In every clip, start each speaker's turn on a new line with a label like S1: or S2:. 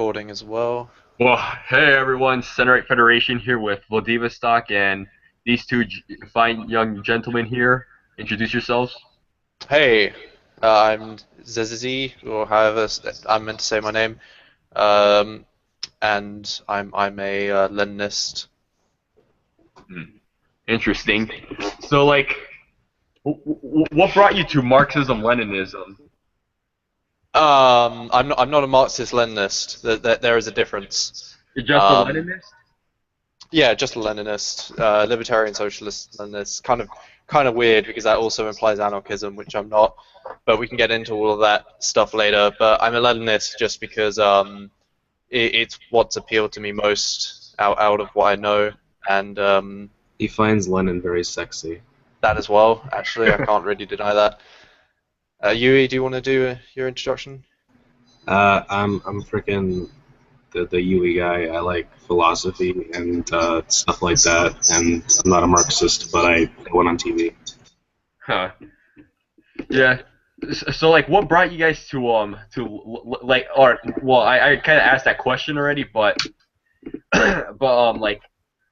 S1: recording as well.
S2: Well, hey everyone, Centerite Federation here with Vladivostok and these two fine young gentlemen here. Introduce yourselves.
S1: Hey, I'm Zezizi, or however I'm meant to say my name, um, and I'm a Leninist.
S2: Hmm. Interesting. So, what brought you to Marxism-Leninism?
S1: I'm not a Marxist-Leninist. There is a difference.
S2: You're just a
S1: Um,
S2: Leninist?
S1: yeah, just a Leninist, libertarian socialist Leninist. Kind of weird because that also implies anarchism, which I'm not. But we can get into all of that stuff later. But I'm a Leninist just because it's what's appealed to me most out of what I know, and
S3: He finds Lenin very sexy.
S1: that as well. Actually, I can't really deny that. Yui, do you want to do your introduction?
S3: I'm freaking the Yui guy. I like philosophy and stuff like that. And I'm not a Marxist, but I went on TV.
S2: Huh. Yeah. So, what brought you guys or well, I kind of asked that question already, but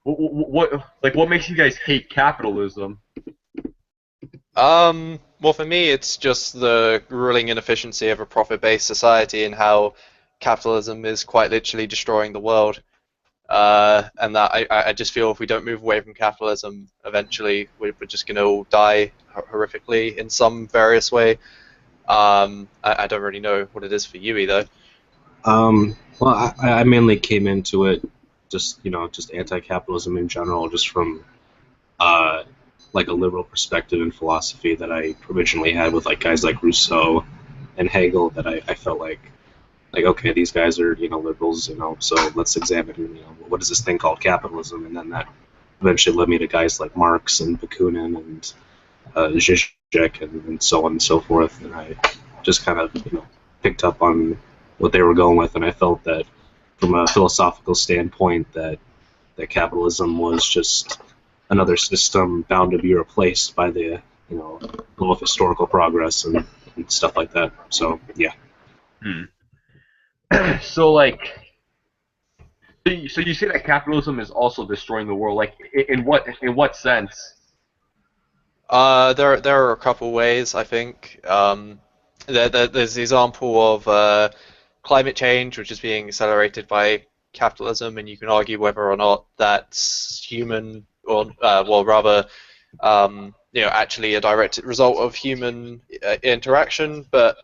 S2: what makes you guys hate capitalism?
S1: Well, for me, it's just the ruling inefficiency of a profit-based society and how capitalism is quite literally destroying the world. And that I just feel if we don't move away from capitalism, eventually we're just going to all die horrifically in some various way. I don't really know what it is for Yui though.
S3: Well, I mainly came into it just anti-capitalism in general, just from uh, like a liberal perspective in philosophy that I originally had with like guys like Rousseau and Hegel. That I felt like okay, these guys are liberals, so let's examine what is this thing called capitalism, and then that eventually led me to guys like Marx and Bakunin and Zizek and so on and so forth, and I just kind of picked up on what they were going with, and I felt that from a philosophical standpoint that capitalism was just another system bound to be replaced by the law of historical progress and stuff like that. So yeah.
S2: Hmm. So so you say that capitalism is also destroying the world. Like, in what sense?
S1: There are a couple ways I think. There's the example of climate change, which is being accelerated by capitalism, and you can argue whether or not that's human or, well, rather, actually a direct result of human interaction. But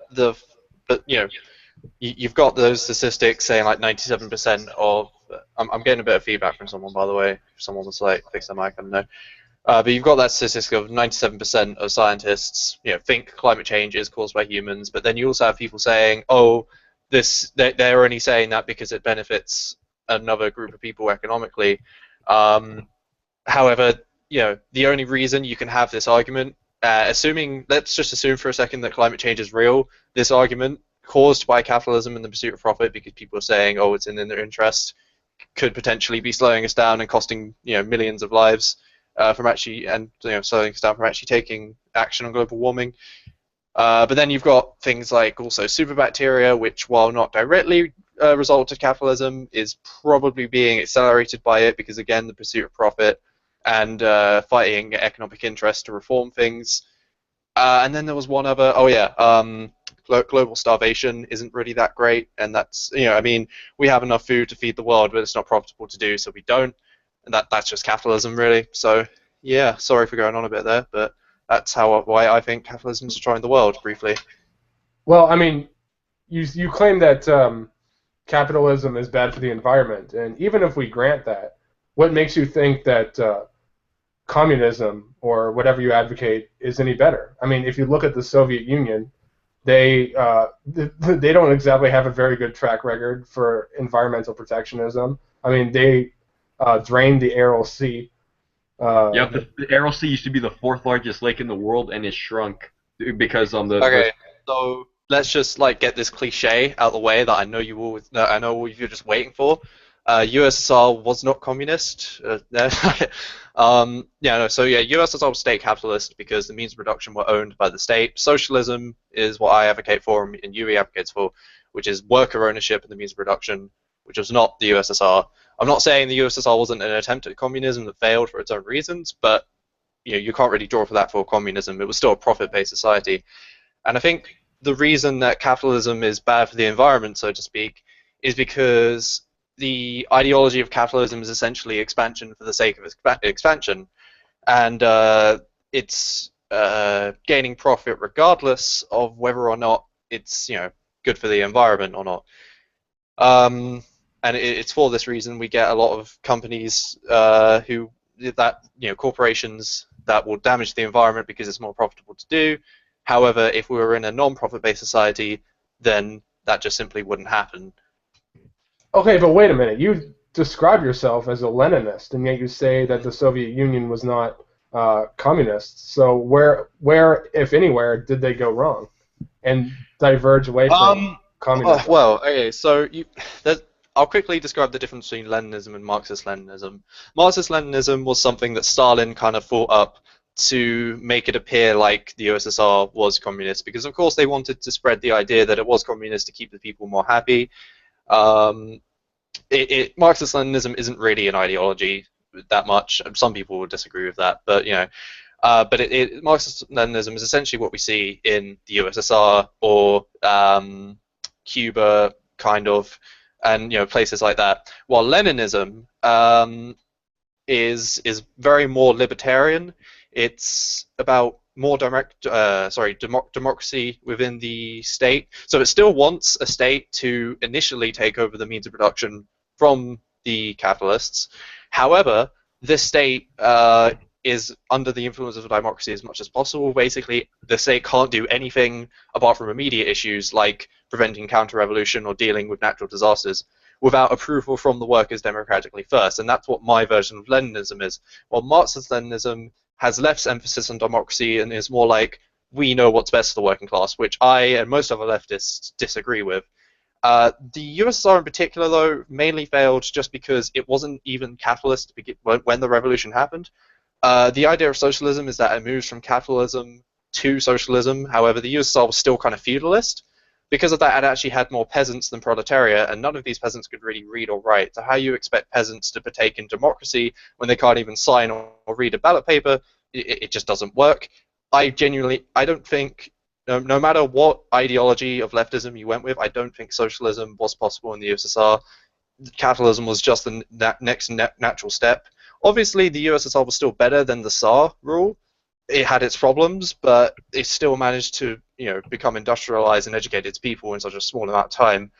S1: you've got those statistics saying like 97% of. I'm getting a bit of feedback from someone, by the way. If someone was like fix their mic, I don't know. But you've got that statistic of 97% of scientists, think climate change is caused by humans. But then you also have people saying, "Oh, they're only saying that because it benefits another group of people economically." Um, However, the only reason you can have this argument, let's just assume for a second that climate change is real. This argument caused by capitalism and the pursuit of profit, because people are saying, "Oh, it's in their interest," could potentially be slowing us down and costing millions of lives from actually, and slowing us down from actually taking action on global warming. But then you've got things like also superbacteria, which, while not directly a result of capitalism, is probably being accelerated by it because, again, the pursuit of profit and fighting economic interest to reform things. And then there was one other. Oh yeah, global starvation isn't really that great, and that's I mean, we have enough food to feed the world, but it's not profitable to do, so we don't. And that's just capitalism, really. So yeah, sorry for going on a bit there, but that's why I think capitalism is destroying the world. Briefly.
S4: Well, I mean, you claim that capitalism is bad for the environment, and even if we grant that, what makes you think that communism or whatever you advocate is any better? I mean, if you look at the Soviet Union, they don't exactly have a very good track record for environmental protectionism. I mean, they drained the Aral Sea.
S2: Yeah, the Aral Sea used to be the fourth largest lake in the world, and it shrunk because
S1: Okay, so let's just get this cliche out of the way that I know you all, I know what you're just waiting for. USSR was not communist. Yeah, no. So yeah, USSR was state capitalist because the means of production were owned by the state. Socialism is what I advocate for, and Yui advocates for, which is worker ownership and the means of production, which was not the USSR. I'm not saying the USSR wasn't an attempt at communism that failed for its own reasons, but you can't really draw for that for communism. It was still a profit-based society. And I think the reason that capitalism is bad for the environment, so to speak, is because the ideology of capitalism is essentially expansion for the sake of expansion, and it's gaining profit regardless of whether or not it's good for the environment or not. And it's for this reason we get a lot of companies corporations that will damage the environment because it's more profitable to do. However, if we were in a non-profit-based society, then that just simply wouldn't happen.
S4: Okay, but wait a minute. You describe yourself as a Leninist, and yet you say that the Soviet Union was not communist. So where, if anywhere, did they go wrong and diverge away from communism?
S1: Well, okay, so I'll quickly describe the difference between Leninism and Marxist-Leninism. Marxist-Leninism was something that Stalin kind of fought up to make it appear like the USSR was communist, because of course they wanted to spread the idea that it was communist to keep the people more happy. Marxist-Leninism isn't really an ideology that much. Some people would disagree with that, but Marxist-Leninism is essentially what we see in the USSR or Cuba, kind of, and places like that. While Leninism is very more libertarian. It's about more democracy within the state. So it still wants a state to initially take over the means of production from the capitalists. However, this state is under the influence of democracy as much as possible. Basically, the state can't do anything apart from immediate issues like preventing counter-revolution or dealing with natural disasters without approval from the workers democratically first. And that's what my version of Leninism is. While Marxist-Leninism has less emphasis on democracy and is more like, we know what's best for the working class, which I and most other leftists disagree with. The USSR in particular, though, mainly failed just because it wasn't even capitalist when the revolution happened. The idea of socialism is that it moves from capitalism to socialism. However, the USSR was still kind of feudalist. Because of that, it actually had more peasants than proletariat, and none of these peasants could really read or write. So how you expect peasants to partake in democracy when they can't even sign or read a ballot paper, it just doesn't work. I don't think, no matter what ideology of leftism you went with, I don't think socialism was possible in the USSR. Capitalism was just the next natural step. Obviously, the USSR was still better than the Tsar rule. It had its problems, but it still managed to, become industrialized and educate its people in such a small amount of time.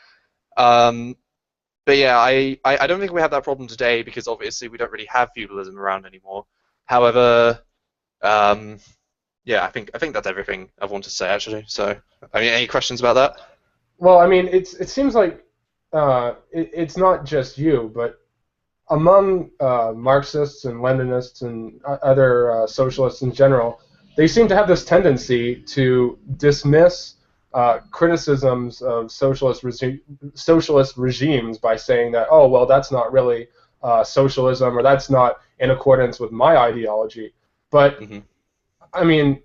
S1: But yeah, I don't think we have that problem today because obviously we don't really have feudalism around anymore. However, yeah, I think that's everything I want to say actually. So, I mean, any questions about that?
S4: Well, I mean, it seems like it's not just you, but among Marxists and Leninists and other socialists in general, they seem to have this tendency to dismiss criticisms of socialist regimes by saying that, oh, well, that's not really socialism, or that's not in accordance with my ideology. But, I mean,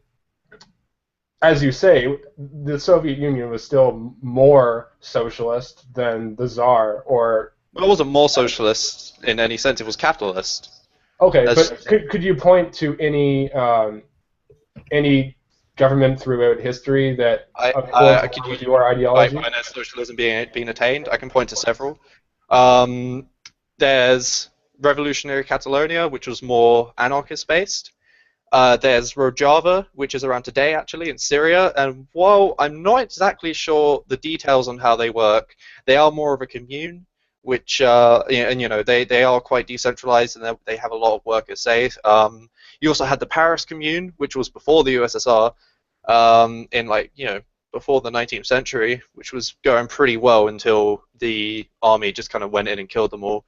S4: as you say, the Soviet Union was still more socialist than the Tsar, or...
S1: Well, it wasn't more socialist in any sense. It was capitalist.
S4: Okay, but could you point to any government throughout history that accords with your ideology?
S1: I know socialism being attained. I can point to several. There's Revolutionary Catalonia, which was more anarchist-based. There's Rojava, which is around today, actually, in Syria. And while I'm not exactly sure the details on how they work, they are more of a commune, which, they are quite decentralized and they have a lot of workers say. You also had the Paris Commune, which was before the USSR, before the 19th century, which was going pretty well until the army just kind of went in and killed them all.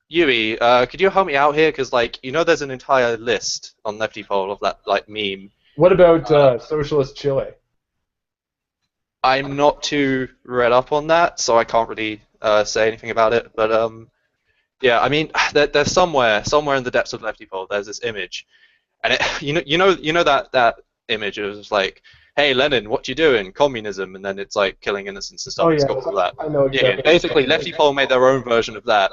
S1: Yui, could you help me out here? Because, there's an entire list on LeftyPol of that, meme.
S4: What about Socialist Chile?
S1: I'm not too read up on that, so I can't really say anything about it. But, yeah, I mean, there's somewhere in the depths of LeftyPol, there's this image. And, that image is hey Lenin, what you doing? Communism, and then it's like killing innocents and stuff.
S4: Oh
S1: It's
S4: yeah,
S1: got all that.
S4: I know
S1: Yeah,
S4: exactly.
S1: basically, Lefty Pole made their own version of that,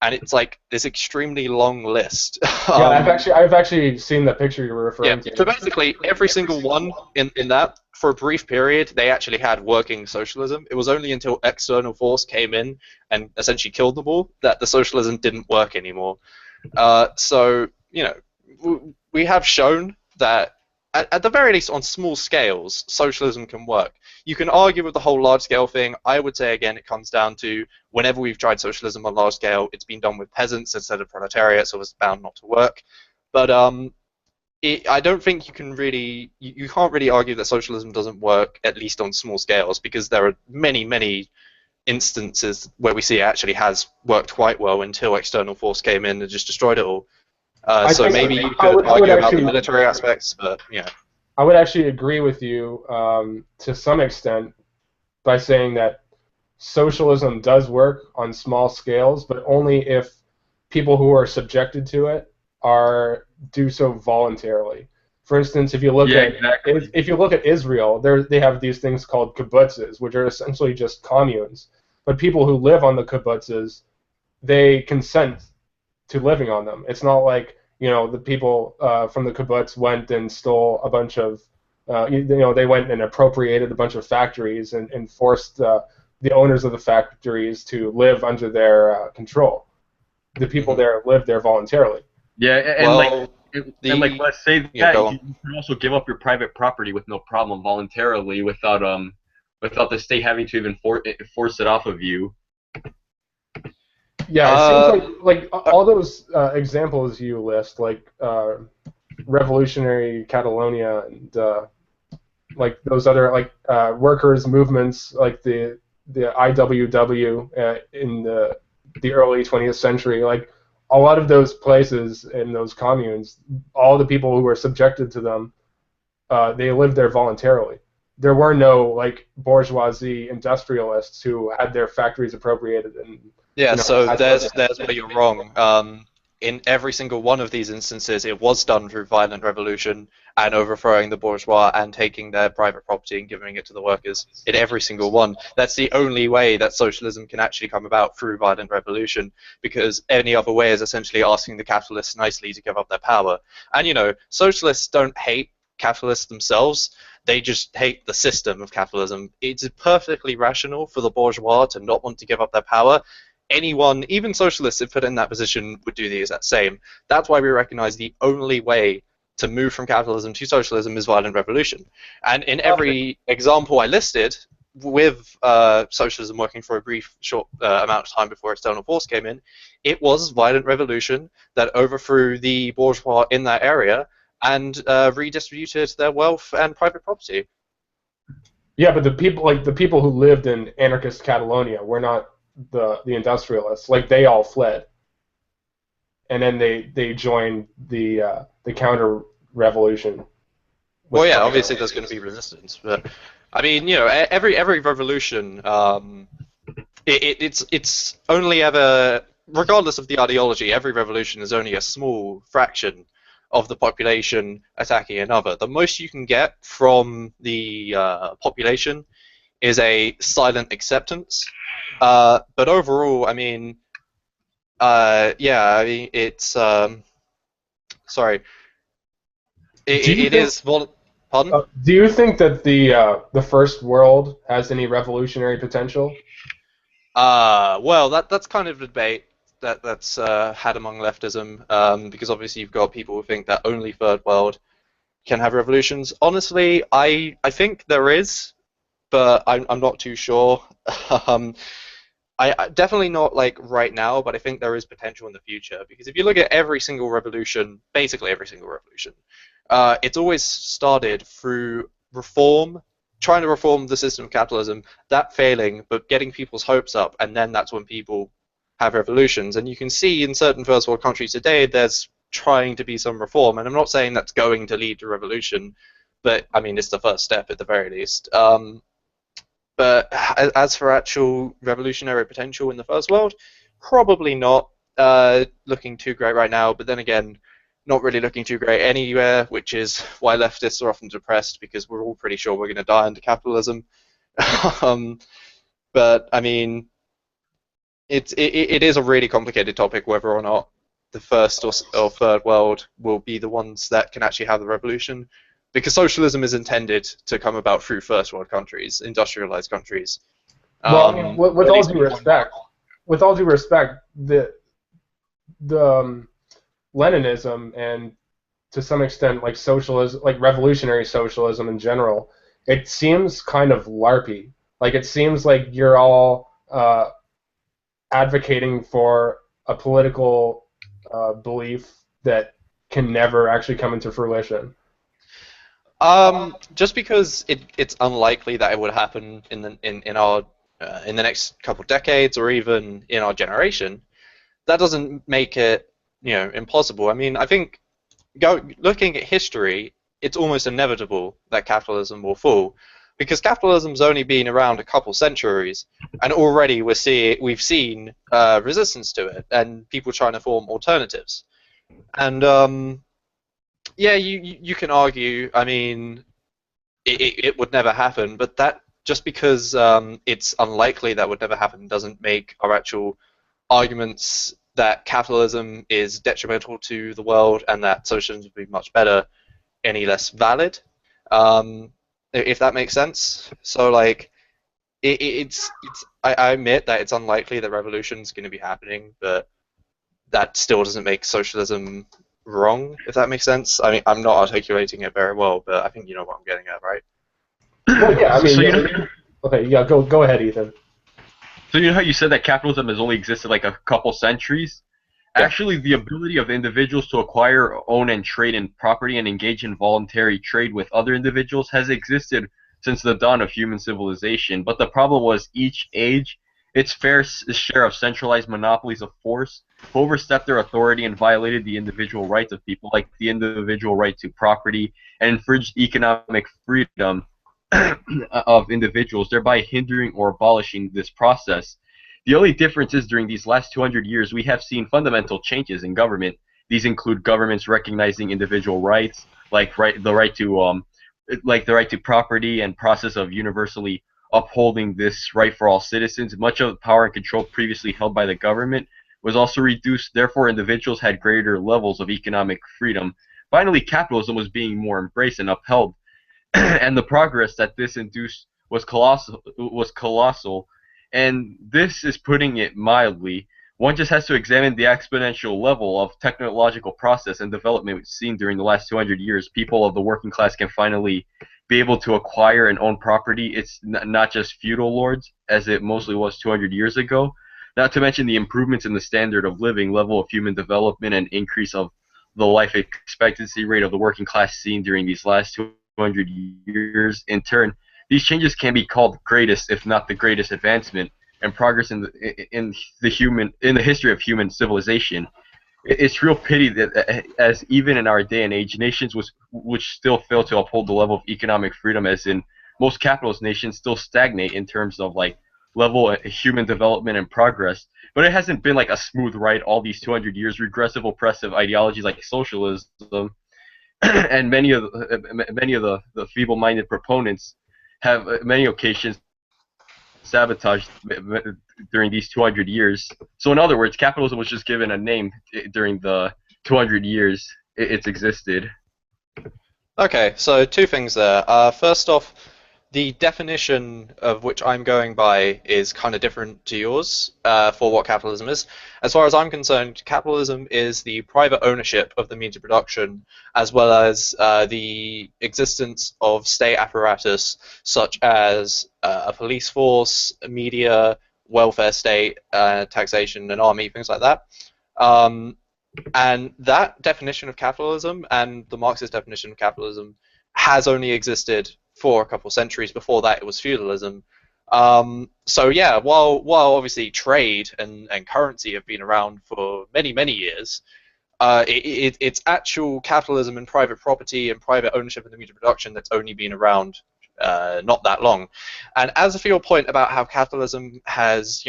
S1: and it's like this extremely long list.
S4: Yeah, I've actually seen the picture you were referring to.
S1: So basically, every single one in that, for a brief period, they actually had working socialism. It was only until external force came in and essentially killed them all that the socialism didn't work anymore. So, we have shown that, at the very least on small scales, socialism can work. You can argue with the whole large-scale thing. I would say, again, it comes down to whenever we've tried socialism on large scale, it's been done with peasants instead of proletariat, so it's bound not to work. But I don't think you can really, you can't really argue that socialism doesn't work, at least on small scales, because there are many, many instances where we see it actually has worked quite well until external force came in and just destroyed it all. So maybe you could argue about the military aspects, but yeah.
S4: I would actually agree with you to some extent by saying that socialism does work on small scales, but only if people who are subjected to it do so voluntarily. For instance, if you look at Israel, they have these things called kibbutzes, which are essentially just communes. But people who live on the kibbutzes, they consent to living on them. It's not like the people from the kibbutz went and stole a bunch of they went and appropriated a bunch of factories and forced the owners of the factories to live under their control. The people there live there voluntarily.
S2: Yeah, and let's say that you can also give up your private property with no problem voluntarily without the state having to even force it off of you.
S4: Yeah, it seems like all those examples you list, like Revolutionary Catalonia and like those other workers' movements, like the IWW in the early 20th century, like a lot of those places in those communes, all the people who were subjected to them, they lived there voluntarily. There were no bourgeoisie industrialists who had their factories appropriated and.
S1: Yeah, so there's where you're wrong. In every single one of these instances, it was done through violent revolution and overthrowing the bourgeois and taking their private property and giving it to the workers. In every single one. That's the only way that socialism can actually come about, through violent revolution, because any other way is essentially asking the capitalists nicely to give up their power. And socialists don't hate capitalists themselves. They just hate the system of capitalism. It's perfectly rational for the bourgeois to not want to give up their power. Anyone, even socialists, if put in that position, would do the exact same. That's why we recognize the only way to move from capitalism to socialism is violent revolution. And in every example I listed, with socialism working for a brief, short amount of time before external force came in, it was violent revolution that overthrew the bourgeois in that area and redistributed their wealth and private property.
S4: Yeah, but the people who lived in anarchist Catalonia were not the industrialists. They all fled, and then they joined the counter revolution.
S1: Well, yeah, obviously there's going to be resistance, but I mean, every revolution, it's only ever, regardless of the ideology, every revolution is only a small fraction of the population attacking another. The most you can get from the population is a silent acceptance. But overall, I mean, it's sorry. It is. Pardon?
S4: Do you think that the first world has any revolutionary potential?
S1: Well, that's kind of a debate that's had among leftism, because obviously you've got people who think that only third world can have revolutions. Honestly, I think there is, but I'm not too sure. I definitely not right now, but I think there is potential in the future, because if you look at every single revolution, basically every single revolution, it's always started through reform, trying to reform the system of capitalism, that failing, but getting people's hopes up, and then that's when people have revolutions. And you can see in certain first world countries today, there's trying to be some reform, and I'm not saying that's going to lead to revolution, but I mean, it's the first step at the very least. But as for actual revolutionary potential in the first world, probably not looking too great right now. But then again, not really looking too great anywhere, which is why leftists are often depressed, because we're all pretty sure we're going to die under capitalism. But I mean, it is a really complicated topic whether or not the first or third world will be the ones that can actually have the revolution, because socialism is intended to come about through first world countries, industrialized countries.
S4: Well, I mean, with all due respect, the Leninism and to some extent like socialism, like revolutionary socialism in general, it seems kind of LARPy. Like it seems like you're all advocating for a political belief that can never actually come into fruition.
S1: Just because it's unlikely that it would happen in the next couple decades or even in our generation, that doesn't make it impossible. I mean, I think looking at history, it's almost inevitable that capitalism will fall, because capitalism's only been around a couple centuries, and already we've seen resistance to it and people trying to form alternatives. And yeah, you can argue. I mean, it would never happen, but that just because it's unlikely that would never happen doesn't make our actual arguments that capitalism is detrimental to the world and that socialism would be much better any less valid. If that makes sense. So like, I admit that it's unlikely that revolution's going to be happening, but that still doesn't make socialism wrong, if that makes sense. I mean, I'm not articulating it very well, but I think you know what I'm getting at, right?
S4: Well, yeah, I mean, okay, yeah, go ahead, Ethan.
S2: So you know how you said that capitalism has only existed like a couple centuries? Yeah. Actually, the ability of individuals to acquire, own, and trade in property and engage in voluntary trade with other individuals has existed since the dawn of human civilization. But the problem was each age, its fair share of centralized monopolies of force, who overstepped their authority and violated the individual rights of people, like the individual right to property, and infringed economic freedom of individuals, thereby hindering or abolishing this process. The only difference is during these last 200 years, we have seen fundamental changes in government. These include governments recognizing individual rights, like the right to property, and process of universally upholding this right for all citizens. Much of the power and control previously held by the government was also reduced. Therefore, individuals had greater levels of economic freedom. Finally, capitalism was being more embraced and upheld, and the progress that this induced was colossal. And this is putting it mildly. One just has to examine the exponential level of technological process and development we've seen during the last 200 years. People of the working class can finally be able to acquire and own property. It's not just feudal lords, as it mostly was 200 years ago. Not to mention the improvements in the standard of living, level of human development, and increase of the life expectancy rate of the working class seen during these last 200 years. In turn, these changes can be called greatest, if not the greatest, advancement and progress in the history of human civilization. It's real pity that, as even in our day and age, nations which still fail to uphold the level of economic freedom, as in most capitalist nations, still stagnate in terms of like level of human development and progress. But it hasn't been like a smooth ride all these 200 years. Regressive, oppressive ideologies like socialism and many of the feeble-minded proponents have many occasions sabotaged during these 200 years. So in other words, capitalism was just given a name during the 200 years it's existed.
S1: Okay, so two things there. First off, the definition of which I'm going by is kind of different to yours for what capitalism is. As far as I'm concerned, capitalism is the private ownership of the means of production, as well as the existence of state apparatus such as a police force, a media, welfare state, taxation, an army, things like that. And that definition of capitalism and the Marxist definition of capitalism has only existed for a couple centuries. Before that, it was feudalism. So yeah, while obviously trade and currency have been around for many years, it's actual capitalism and private property and private ownership of the means of production that's only been around not that long. And as for your point about how capitalism has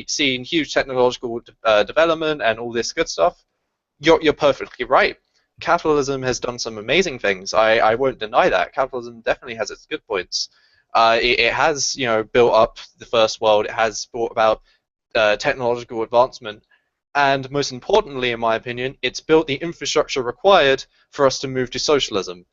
S1: seen huge technological development and all this good stuff, you're perfectly right. capitalism has done some amazing things. I won't deny that. Capitalism definitely has its good points. It has, built up the first world. It has brought about technological advancement, and most importantly, in my opinion, it's built the infrastructure required for us to move to socialism.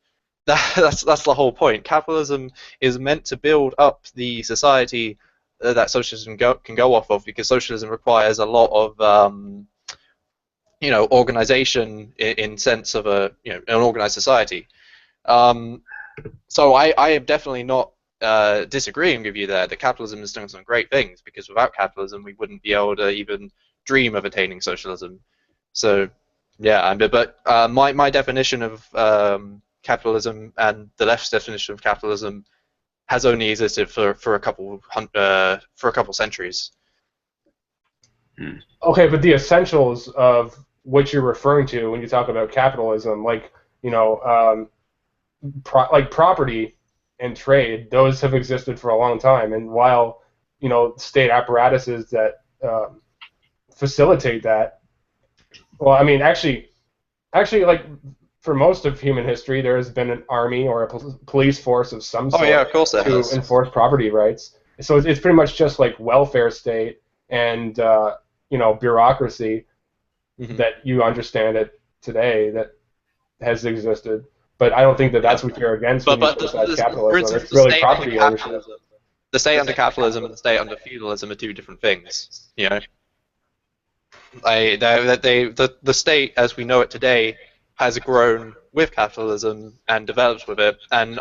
S1: That's the whole point. Capitalism is meant to build up the society that socialism can go off of, because socialism requires a lot of organization in sense of an organized society. So I am definitely not disagreeing with you there. That capitalism has done some great things, because without capitalism we wouldn't be able to even dream of attaining socialism. So yeah, but my definition of capitalism and the left's definition of capitalism has only existed for a couple centuries.
S4: Okay, but the essentials of what you're referring to when you talk about capitalism, like like property and trade, those have existed for a long time. And while state apparatuses that facilitate that, well, I mean, actually, like for most of human history, there has been an army or a police force of some sort
S1: of course there
S4: to
S1: has.
S4: enforce property rights. So it's pretty much just like welfare state and bureaucracy that you understand it today that has existed. But I don't think that that's what you're against when you criticize capitalism. It's really property ownership.
S1: The state under capitalism and the state under feudalism are two different things. The state, as we know it today, has grown with capitalism and developed with it. And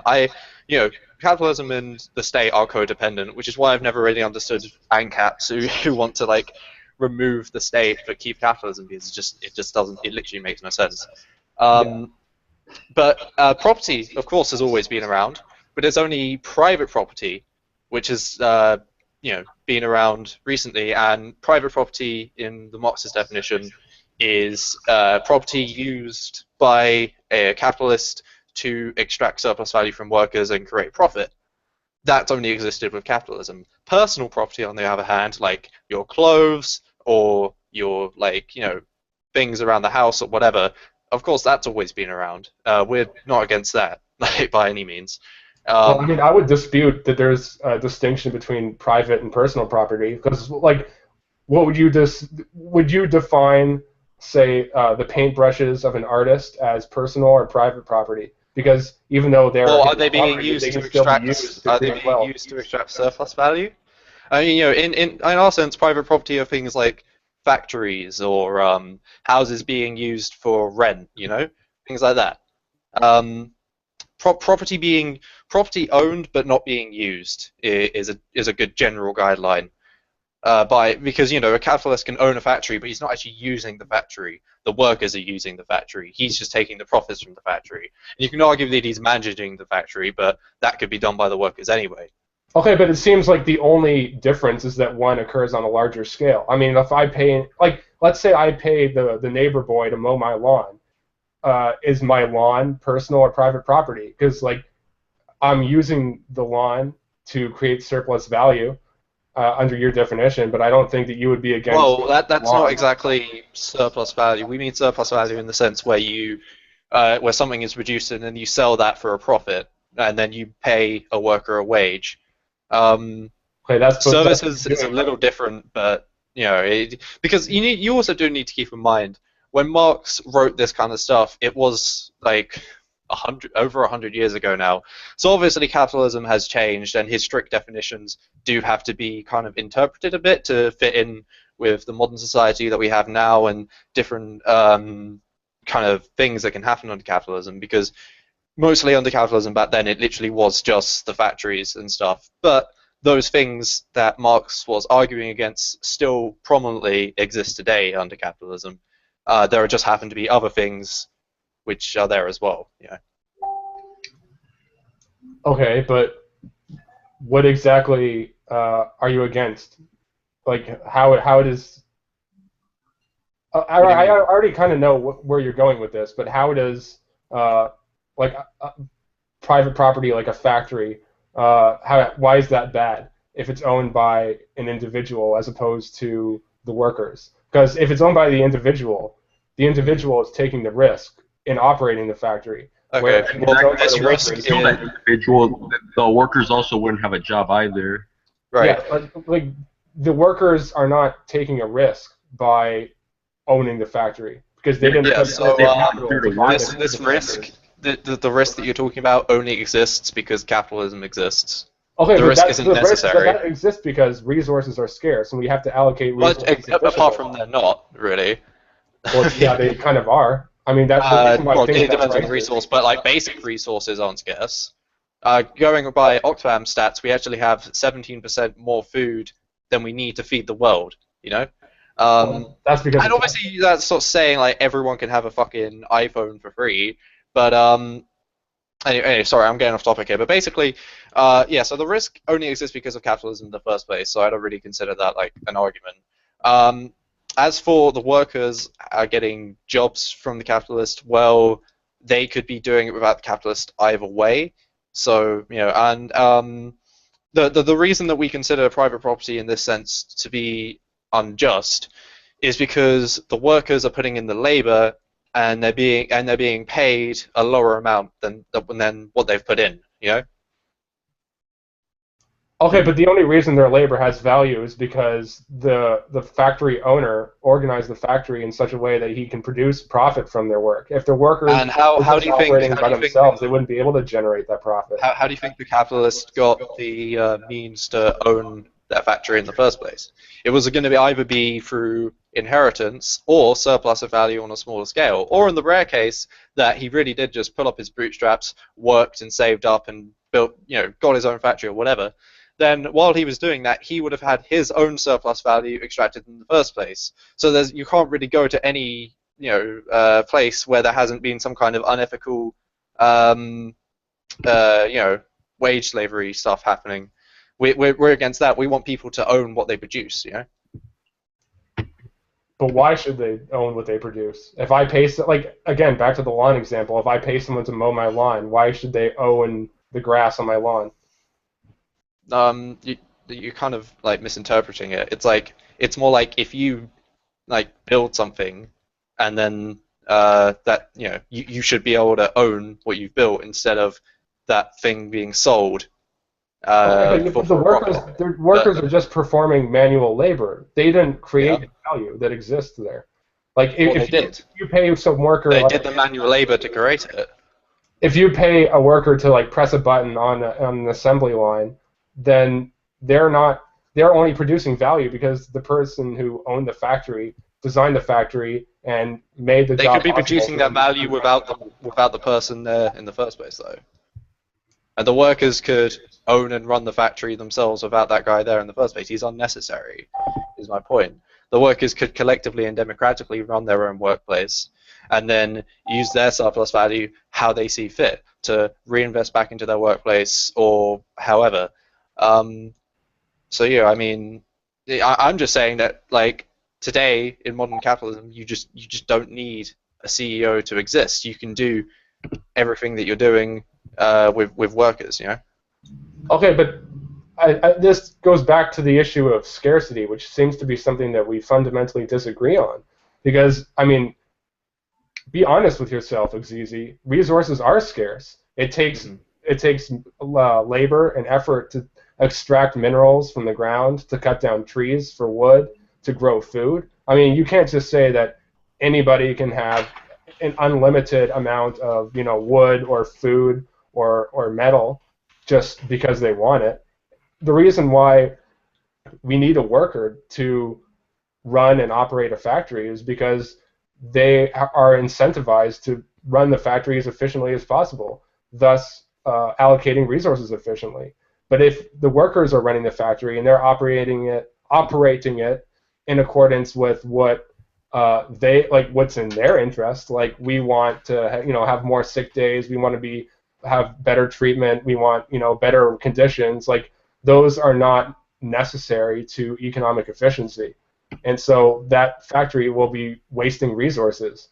S1: capitalism and the state are codependent, which is why I've never really understood ANCAPs who want to remove the state but keep capitalism, because it just doesn't. It literally makes no sense. But property, of course, has always been around, but it's only private property which has been around recently. And private property, in the Marxist definition, is property used by a capitalist to extract surplus value from workers and create profit. That's only existed with capitalism. Personal property, on the other hand, like your clothes or your things around the house or whatever, of course that's always been around. We're not against that by any means.
S4: Well, I mean, I would dispute that there's a distinction between private and personal property, because what would you define, say, the paintbrushes of an artist as personal or private property? Because even though they're
S1: are they being used to extract surplus value? I mean, in our sense, private property are things like factories or houses being used for rent, things like that. Property owned but not being used is a good general guideline. Because a capitalist can own a factory, but he's not actually using the factory. The workers are using the factory. He's just taking the profits from the factory. And you can argue that he's managing the factory, but that could be done by the workers anyway.
S4: Okay, but it seems like the only difference is that one occurs on a larger scale. I mean, if I pay, let's say I pay the neighbor boy to mow my lawn. Is my lawn personal or private property? Because I'm using the lawn to create surplus value under your definition, but I don't think that you would be against.
S1: Well, that's not exactly surplus value. We mean surplus value in the sense where where something is produced and then you sell that for a profit, and then you pay a worker a wage.
S4: Okay,
S1: services is a little different, but because you also do need to keep in mind, when Marx wrote this kind of stuff, it was over 100 years ago now. So obviously capitalism has changed, and his strict definitions do have to be kind of interpreted a bit to fit in with the modern society that we have now and different kind of things that can happen under capitalism. Because mostly under capitalism back then, it literally was just the factories and stuff. But those things that Marx was arguing against still prominently exist today under capitalism. There just happen to be other things which are there as well.
S4: Okay, but what exactly are you against? How it is? I already kind of know where you're going with this, but how does private property, like a factory, why is that bad if it's owned by an individual as opposed to the workers? Because if it's owned by the individual is taking the risk in operating the factory.
S1: Okay,
S4: Whereas it's
S1: well,
S4: owned by
S1: this
S4: the
S1: risk
S4: workers.
S2: Kill that individual, the workers also wouldn't have a job either.
S1: right.
S4: Yeah, but like the workers are not taking a risk by owning the factory because they didn't
S1: Yeah,
S4: put
S1: so,
S4: their capital to buy
S1: This
S4: the
S1: risk,
S4: factory.
S1: the risk that you're talking about only exists because capitalism exists.
S4: Okay,
S1: The
S4: but
S1: risk
S4: that,
S1: isn't
S4: the risk,
S1: necessary.
S4: that exists because resources are scarce and we have to allocate
S1: But
S4: resources
S1: apart
S4: efficiently.
S1: from they're not really.
S4: Well, yeah, they kind of are. I mean, that's the reason why
S1: Well,
S4: things
S1: it
S4: have
S1: depends on the
S4: prices.
S1: resource, but like basic resources aren't scarce. Going by Oxfam stats, we actually have 17% more food than we need to feed the world. You know.
S4: That's because
S1: And
S4: it's
S1: obviously that's sort of saying like everyone can have a fucking iPhone for free, but anyway, sorry, I'm getting off topic here. But basically, yeah. So the risk only exists because of capitalism in the first place. So I don't really consider that like an argument. As for the workers getting jobs from the capitalist, well, they could be doing it without the capitalist either way. So you know, and the reason that we consider private property in this sense to be unjust is because the workers are putting in the labor and they're being paid a lower amount than what they've put in. You know.
S4: okay, but the only reason their labor has value is because the factory owner organized the factory in such a way that he can produce profit from their work. If the workers
S1: And how
S4: were
S1: do
S4: just
S1: you think
S4: operating by themselves, they wouldn't be able to generate that profit.
S1: how do you think the capitalist got the means to own that factory in the first place? It was going to be either be through inheritance or surplus of value on a smaller scale, or in the rare case that he really did just pull up his bootstraps, worked and saved up and built, you know, got his own factory or whatever. Then while he was doing that, he would have had his own surplus value extracted in the first place. So you can't really go to any place where there hasn't been some kind of unethical wage slavery stuff happening. We're against that. We want people to own what they produce, you know.
S4: But why should they own what they produce? If I pay, like again, back to the lawn example, if I pay someone to mow my lawn, why should they own the grass on my lawn?
S1: You're kind of like misinterpreting it. It's more like if you like build something, and then that you should be able to own what you've built instead of that thing being sold.
S4: But the workers are just performing manual labor. They didn't create the value that exists there. Like if you pay some worker,
S1: they did the manual labor to create it.
S4: If you pay a worker to like press a button on an assembly line, then they're only producing value because the person who owned the factory designed the factory and made the job.
S1: They could be producing that value without the person there in the first place, though. And the workers could own and run the factory themselves without that guy there in the first place. He's unnecessary, is my point. The workers could collectively and democratically run their own workplace and then use their surplus value how they see fit to reinvest back into their workplace or however. So yeah, I mean, I'm just saying that like today in modern capitalism, you just don't need a CEO to exist. You can do everything that you're doing with workers, you know.
S4: Okay, but this goes back to the issue of scarcity, which seems to be something that we fundamentally disagree on. Because I mean, be honest with yourself, Azizi. Resources are scarce. It takes labor and effort to extract minerals from the ground, to cut down trees for wood, to grow food. I mean, you can't just say that anybody can have an unlimited amount of wood or food or metal just because they want it. The reason why we need a worker to run and operate a factory is because they are incentivized to run the factory as efficiently as possible, thus allocating resources efficiently. But if the workers are running the factory and they're operating it in accordance with what what's in their interest, like we want to have more sick days, we want to have better treatment, we want better conditions, like those are not necessary to economic efficiency, and so that factory will be wasting resources.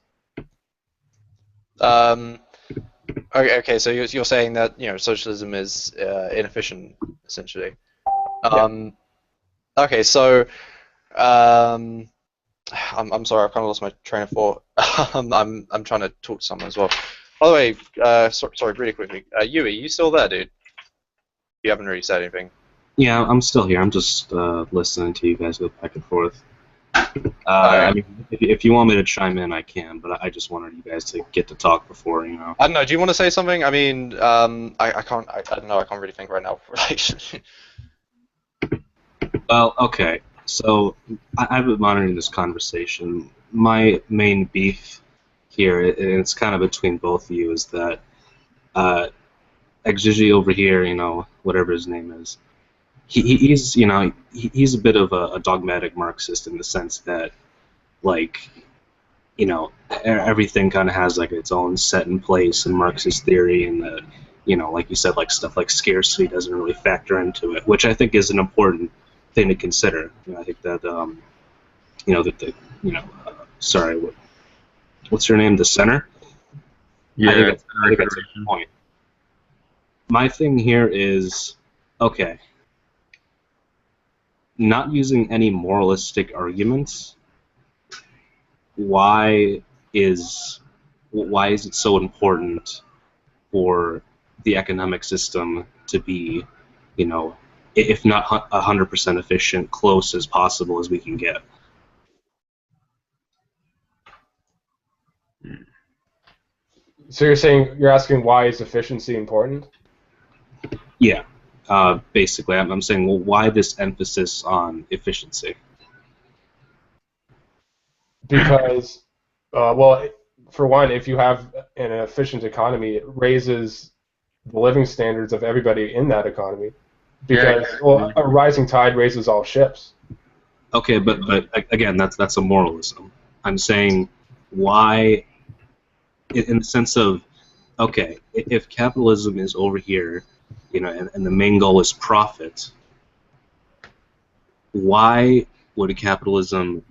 S1: Okay, so you're saying that socialism is inefficient, essentially.
S4: Yeah.
S1: Okay, so I'm sorry, I've kind of lost my train of thought. I'm trying to talk to someone as well. By the way, sorry, really quickly, Yui, you still there, dude? You haven't really said anything.
S3: Yeah, I'm still here. I'm just listening to you guys go back and forth.
S1: Alright.
S3: I mean, if you want me to chime in, I can, but I just wanted you guys to get to talk before, you know.
S1: I don't know. Do you want to say something? I mean, I can't. I don't know. I can't really think right now.
S3: Well, okay. So I've been monitoring this conversation. My main beef here, and it's kind of between both of you, is that Exigi over here, you know, whatever his name is, he's you know he's a bit of a dogmatic Marxist in the sense that, like, you know, everything kind of has like its own set in place in Marxist theory, and that, you know, like you said, like stuff like scarcity doesn't really factor into it, which I think is an important thing to consider. You know, I think that you know that the you know sorry, what's her name? The center.
S2: Yeah,
S3: I think that's a good point. My thing here is, okay, not using any moralistic arguments. Why is it so important for the economic system to be, you know, if not 100% efficient, close as possible as we can get?
S4: So you're asking why is efficiency important?
S3: Yeah, basically, I'm saying, well, why this emphasis on efficiency?
S4: Because, well, for one, if you have an efficient economy, it raises the living standards of everybody in that economy. Because, well, a rising tide raises all ships.
S3: Okay, but again, that's a moralism. I'm saying, why, in the sense of, okay, if capitalism is over here, you know, and the main goal is profit, why would capitalism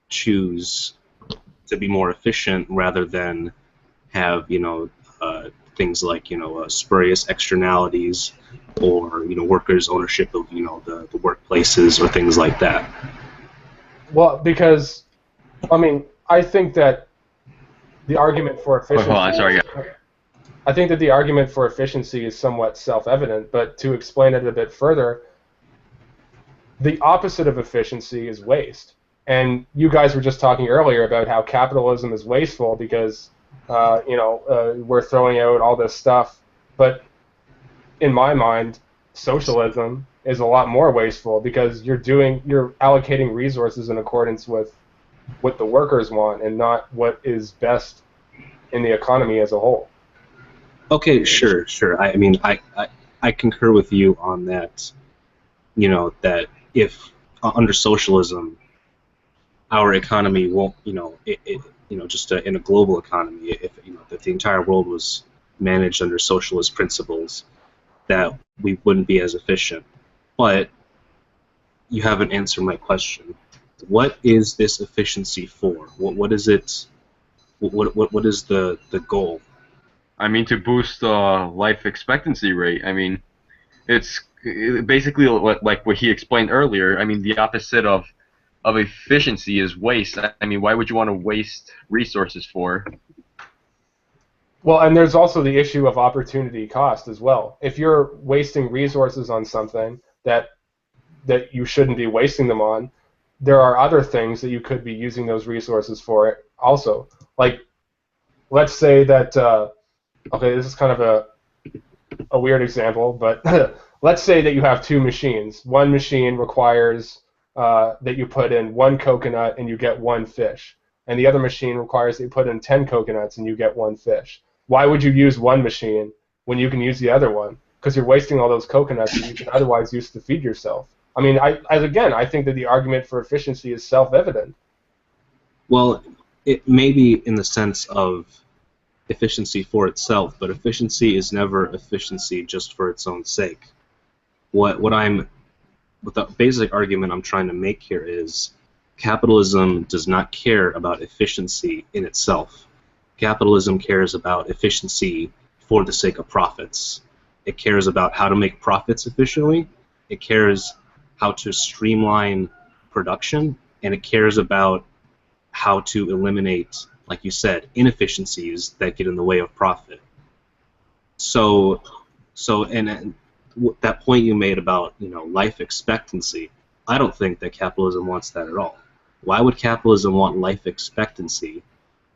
S3: choose to be more efficient rather than have, you know, things like, you know, spurious externalities, or, you know, workers' ownership of, you know, the workplaces, or things like that?
S4: Well, because, I mean, I think that the argument for efficiency.
S2: Hold on, sorry, yeah.
S4: I think that the argument for efficiency is somewhat self-evident, but to explain it a bit further, the opposite of efficiency is waste. And you guys were just talking earlier about how capitalism is wasteful because, we're throwing out all this stuff. But in my mind, socialism is a lot more wasteful because you're allocating resources in accordance with what the workers want and not what is best in the economy as a whole.
S3: Okay, sure. I mean, I concur with you on that. You know, that if under socialism, our economy won't, you know, just in a global economy, if, you know, if the entire world was managed under socialist principles, that we wouldn't be as efficient. But you haven't answered my question. What is this efficiency for? What is it? What is the goal?
S2: I mean, to boost life expectancy rate. I mean, it's basically like what he explained earlier. I mean, the opposite of efficiency is waste. I mean, why would you want to waste resources for?
S4: Well, and there's also the issue of opportunity cost as well. If you're wasting resources on something that you shouldn't be wasting them on, there are other things that you could be using those resources for also. Like, let's say that, okay, this is kind of a weird example, but let's say that you have two machines. One machine requires that you put in 1 coconut and you get 1 fish. And the other machine requires that you put in 10 coconuts and you get 1 fish. Why would you use one machine when you can use the other one? Because you're wasting all those coconuts that you can otherwise use to feed yourself. I mean, I think that the argument for efficiency is self-evident.
S3: Well, it may be in the sense of efficiency for itself, but efficiency is never efficiency just for its own sake. What the basic argument I'm trying to make here is, capitalism does not care about efficiency in itself. Capitalism cares about efficiency for the sake of profits. It cares about how to make profits efficiently. It cares how to streamline production, and it cares about how to eliminate, like you said, inefficiencies that get in the way of profit. So, and that point you made about, life expectancy, I don't think that capitalism wants that at all. Why would capitalism want life expectancy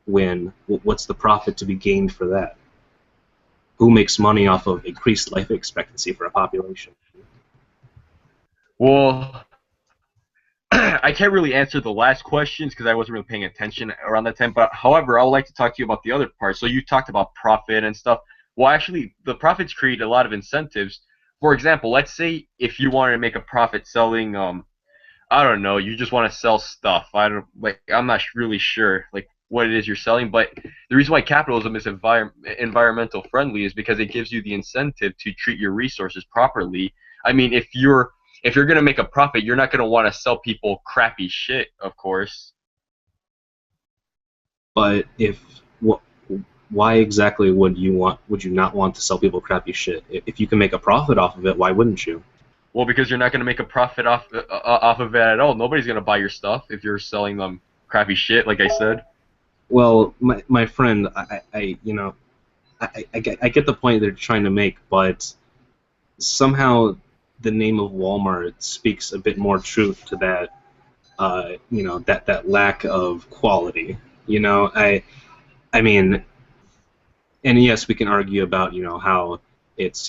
S3: when what's the profit to be gained for that? Who makes money off of increased life expectancy for a population?
S2: Well, I can't really answer the last questions because I wasn't really paying attention around that time. But however, I would like to talk to you about the other part. So you talked about profit and stuff. Well, actually, the profits create a lot of incentives. For example, let's say if you wanted to make a profit selling, I don't know, you just want to sell stuff. I'm not really sure like what it is you're selling. But the reason why capitalism is environmental friendly is because it gives you the incentive to treat your resources properly. I mean, if you're going to make a profit, you're not going to want to sell people crappy shit, of course.
S3: But why exactly would you not want to sell people crappy shit? If you can make a profit off of it, why wouldn't you?
S2: Well, because you're not going to make a profit off of it at all. Nobody's going to buy your stuff if you're selling them crappy shit, like I said.
S3: Well, my friend, I get the point they're trying to make, but somehow the name of Walmart speaks a bit more truth to that, that lack of quality. I mean, and yes, we can argue about how it's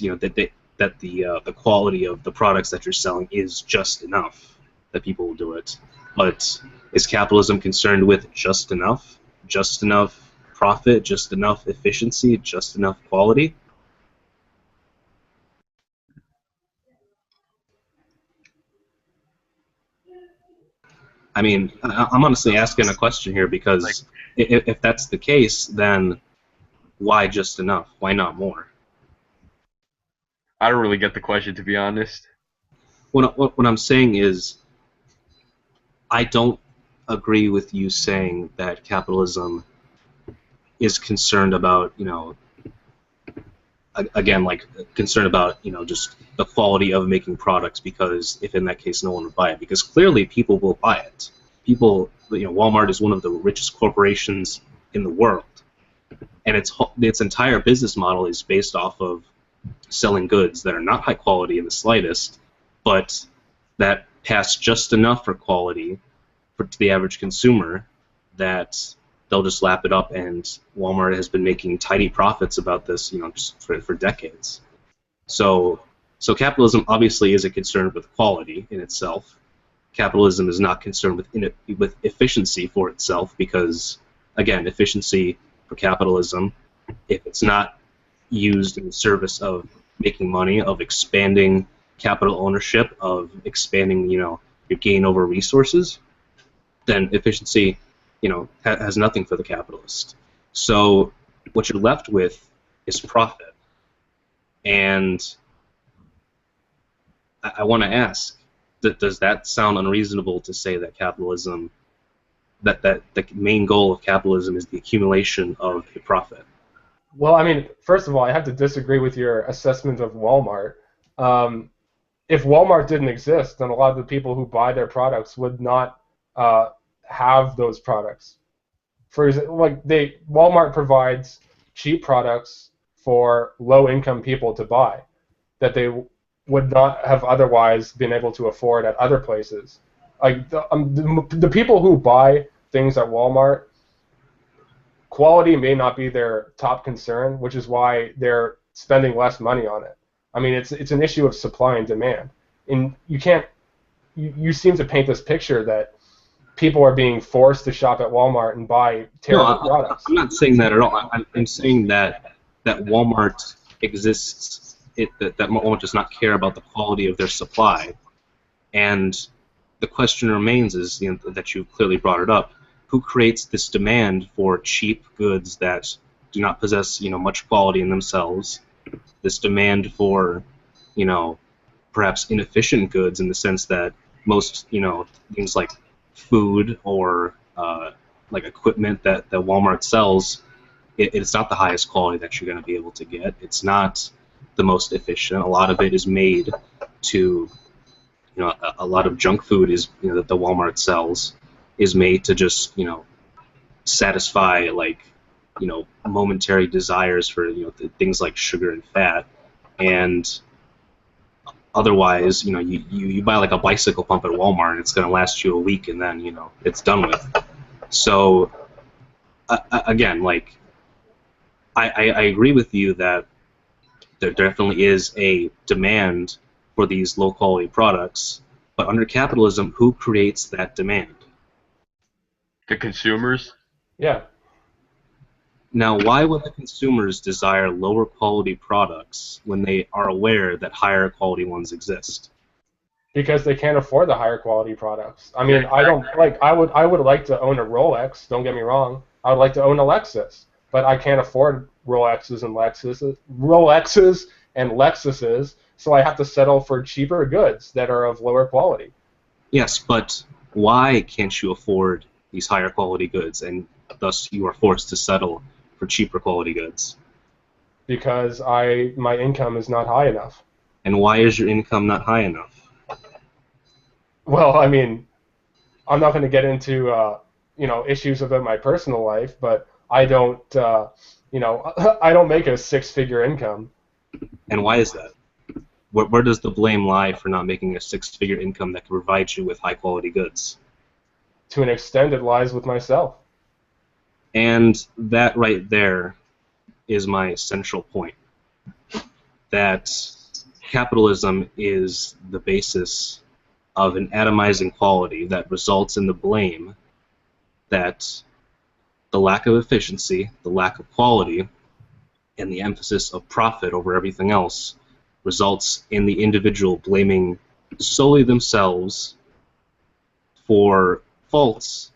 S3: that the quality of the products that you're selling is just enough that people will do it. But is capitalism concerned with just enough profit, just enough efficiency, just enough quality? I mean, I'm honestly asking a question here because if that's the case, then why just enough? Why not more?
S2: I don't really get the question, to be honest.
S3: What I'm saying is, I don't agree with you saying that capitalism is concerned about, again, like concerned about, just the quality of making products, because if in that case no one would buy it, because clearly people will buy it. People, Walmart is one of the richest corporations in the world, and its entire business model is based off of selling goods that are not high quality in the slightest, but that pass just enough for quality to the average consumer that they'll just lap it up, and Walmart has been making tidy profits about this, just for decades. So capitalism obviously is a concern with quality in itself. Capitalism is not concerned with efficiency for itself, because, again, efficiency for capitalism, if it's not used in the service of making money, of expanding capital ownership, of expanding, your gain over resources, then efficiency, has nothing for the capitalist. So what you're left with is profit. And I want to ask, does that sound unreasonable to say that capitalism, that the main goal of capitalism is the accumulation of a profit?
S4: Well, I mean, first of all, I have to disagree with your assessment of Walmart. If Walmart didn't exist, then a lot of the people who buy their products would not have those products. For example, Walmart provides cheap products for low-income people to buy that they would not have otherwise been able to afford at other places. Like the people who buy things at Walmart, quality may not be their top concern, which is why they're spending less money on it. I mean, it's an issue of supply and demand. And you seem to paint this picture that people are being forced to shop at Walmart and buy terrible products.
S3: I'm not saying that at all. I'm saying that Walmart exists, that Walmart does not care about the quality of their supply. And the question remains is, that you clearly brought it up, who creates this demand for cheap goods that do not possess, much quality in themselves, this demand for, perhaps inefficient goods, in the sense that most, things like food or like equipment that Walmart sells, it's not the highest quality that you're going to be able to get. It's not the most efficient. A lot of it is made to, a lot of junk food is, that the Walmart sells is made to just, satisfy like momentary desires for things like sugar and fat, and otherwise you buy like a bicycle pump at Walmart and it's going to last you a week and then it's done with. So again, like I agree with you that there definitely is a demand for these low quality products, but under capitalism, who creates that demand?
S2: The consumers.
S4: Yeah.
S3: Now, why would the consumers desire lower quality products when they are aware that higher quality ones exist?
S4: Because they can't afford the higher quality products. I mean,
S2: Yeah,
S4: I don't like. I would like to own a Rolex. Don't get me wrong. I would like to own a Lexus, but I can't afford Rolexes and Lexuses, so I have to settle for cheaper goods that are of lower quality.
S3: Yes, but why can't you afford these higher quality goods, and thus you are forced to settle for cheaper quality goods?
S4: Because my income is not high enough.
S3: And why is your income not high enough?
S4: Well, I mean, I'm not going to get into issues about my personal life, but I don't I don't make a six-figure income.
S3: And why is that? Where does the blame lie for not making a six-figure income that can provide you with high quality goods?
S4: To an extent, it lies with myself.
S3: And that right there is my central point. That capitalism is the basis of an atomizing quality that results in the blame that the lack of efficiency, the lack of quality, and the emphasis of profit over everything else results in the individual blaming solely themselves for faults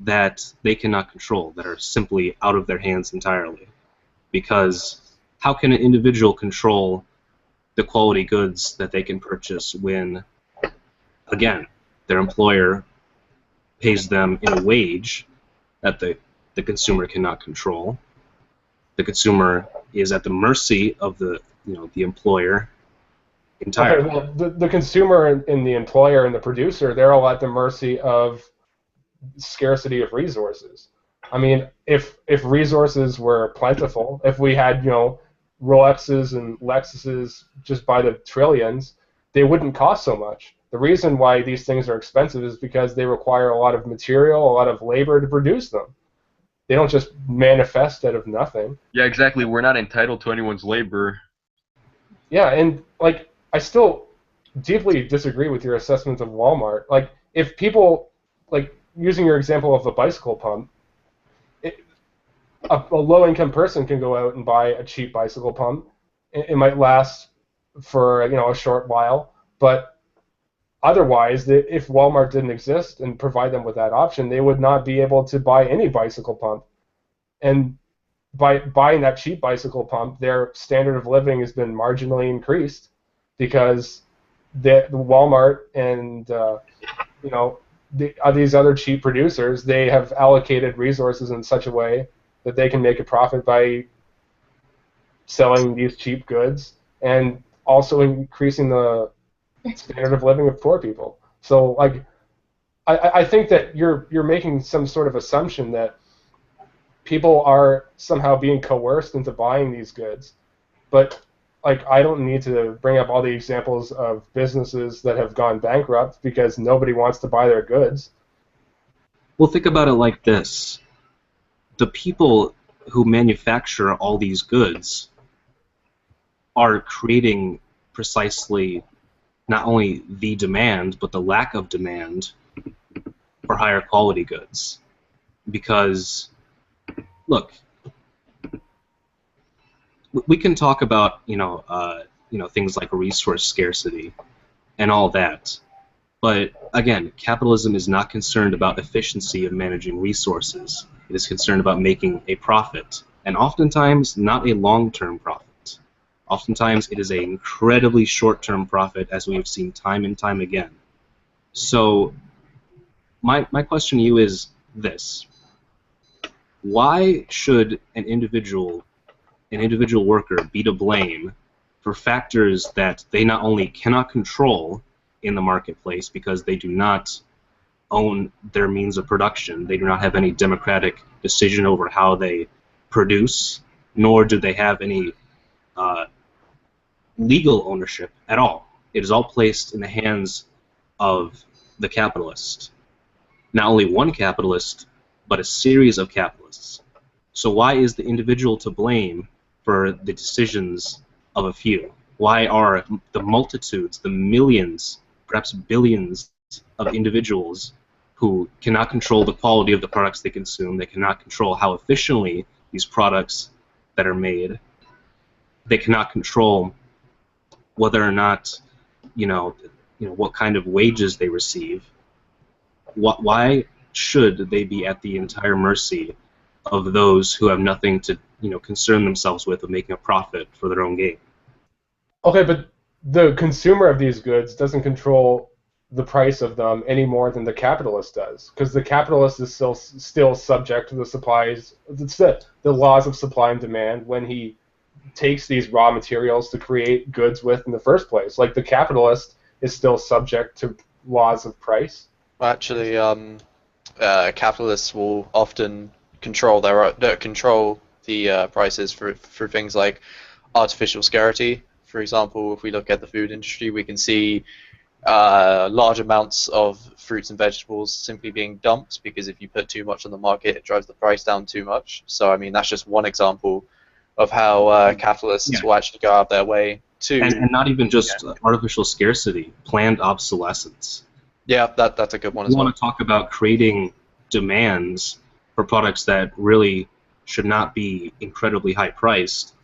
S3: that they cannot control, that are simply out of their hands entirely. Because how can an individual control the quality goods that they can purchase when, again, their employer pays them in a wage that the consumer cannot control? The consumer is at the mercy of the employer entirely.
S4: Okay, well, the consumer and the employer and the producer, they're all at the mercy of scarcity of resources. I mean, if resources were plentiful, if we had Rolexes and Lexuses just by the trillions, they wouldn't cost so much. The reason why these things are expensive is because they require a lot of material, a lot of labor to produce them. They don't just manifest out of nothing.
S2: Yeah, exactly. We're not entitled to anyone's labor.
S4: Yeah, and like I still deeply disagree with your assessment of Walmart. Like if people, like using your example of the bicycle pump, a low-income person can go out and buy a cheap bicycle pump. It might last for a short while, but otherwise, if Walmart didn't exist and provide them with that option, they would not be able to buy any bicycle pump. And by buying that cheap bicycle pump, their standard of living has been marginally increased because the Walmart and these other cheap producers, they have allocated resources in such a way that they can make a profit by selling these cheap goods and also increasing the standard of living of poor people. So, like, I think that you're making some sort of assumption that people are somehow being coerced into buying these goods, but like I don't need to bring up all the examples of businesses that have gone bankrupt because nobody wants to buy their goods.
S3: Well, think about it like this. The people who manufacture all these goods are creating precisely not only the demand, but the lack of demand for higher quality goods. Because, look, we can talk about things like resource scarcity and all that, but again, capitalism is not concerned about efficiency of managing resources. It is concerned about making a profit, and oftentimes not a long-term profit. Oftentimes it is an incredibly short-term profit, as we have seen time and time again. So my question to you is this: why should an individual worker be to blame for factors that they not only cannot control in the marketplace because they do not own their means of production. They do not have any democratic decision over how they produce, nor do they have any legal ownership at all. It is all placed in the hands of the capitalist. Not only one capitalist, but a series of capitalists. So why is the individual to blame for the decisions of a few? Why are the multitudes, the millions, perhaps billions of individuals who cannot control the quality of the products they consume, they cannot control how efficiently these products that are made, they cannot control whether or not, what kind of wages they receive. Why should they be at the entire mercy of those who have nothing to, concern themselves with of making a profit for their own gain?
S4: Okay, but the consumer of these goods doesn't control the price of them any more than the capitalist does, because the capitalist is still subject to the laws of supply and demand when he takes these raw materials to create goods with in the first place. Like, the capitalist is still subject to laws of price.
S1: Well, actually, capitalists will often control the prices for things like artificial scarcity. For example, if we look at the food industry, we can see large amounts of fruits and vegetables simply being dumped because if you put too much on the market, it drives the price down too much. So, I mean, that's just one example of how capitalists will actually go out their way to...
S3: And not even just artificial scarcity, planned obsolescence.
S1: Yeah, that's a good one as well.
S3: We want to talk about creating demands for products that really should not be incredibly high priced,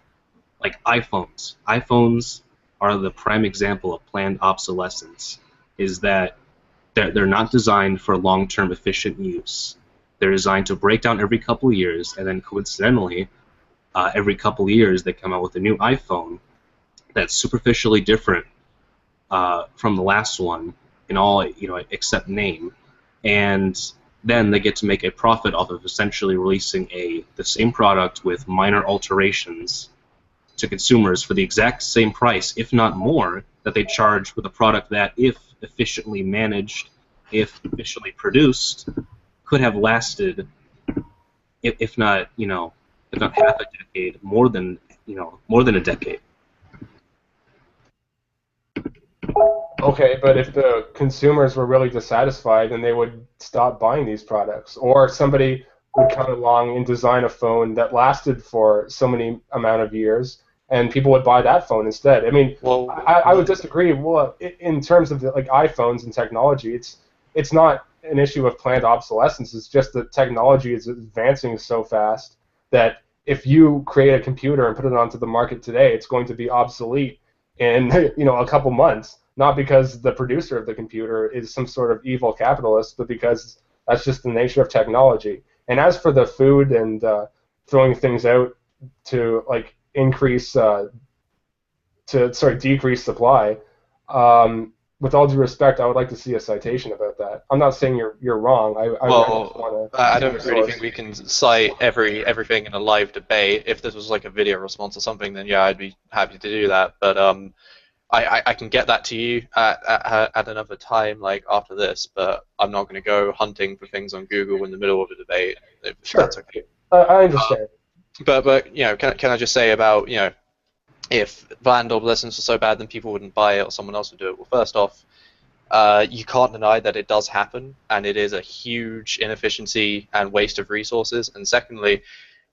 S3: like iPhones. iPhones are the prime example of planned obsolescence, is that they're not designed for long-term efficient use. They're designed to break down every couple of years, and then coincidentally, every couple of years they come out with a new iPhone that's superficially different from the last one in all, except name, and then they get to make a profit off of essentially releasing the same product with minor alterations to consumers for the exact same price, if not more, that they charge with a product that, if efficiently managed, if efficiently produced, could have lasted, if not half a decade, more than a decade.
S4: Okay, but if the consumers were really dissatisfied, then they would stop buying these products. Or somebody would come along and design a phone that lasted for so many amount of years, and people would buy that phone instead. I mean,
S1: Well,
S4: I would disagree. Well, in terms of iPhones and technology, it's not an issue of planned obsolescence. It's just that technology is advancing so fast that if you create a computer and put it onto the market today, it's going to be obsolete in a couple months. Not because the producer of the computer is some sort of evil capitalist, but because that's just the nature of technology. And as for the food and throwing things out to decrease supply, with all due respect, I would like to see a citation about that. I'm not saying you're wrong.
S1: I don't really think we can cite everything in a live debate. If this was like a video response or something, then yeah, I'd be happy to do that. But I can get that to you at another time, like after this. But I'm not going to go hunting for things on Google in the middle of a debate.
S4: Sure.
S1: That's okay.
S4: I understand.
S1: But can I just say about if planned obsolescence was so bad, then people wouldn't buy it or someone else would do it. Well, first off, you can't deny that it does happen, and it is a huge inefficiency and waste of resources. And secondly,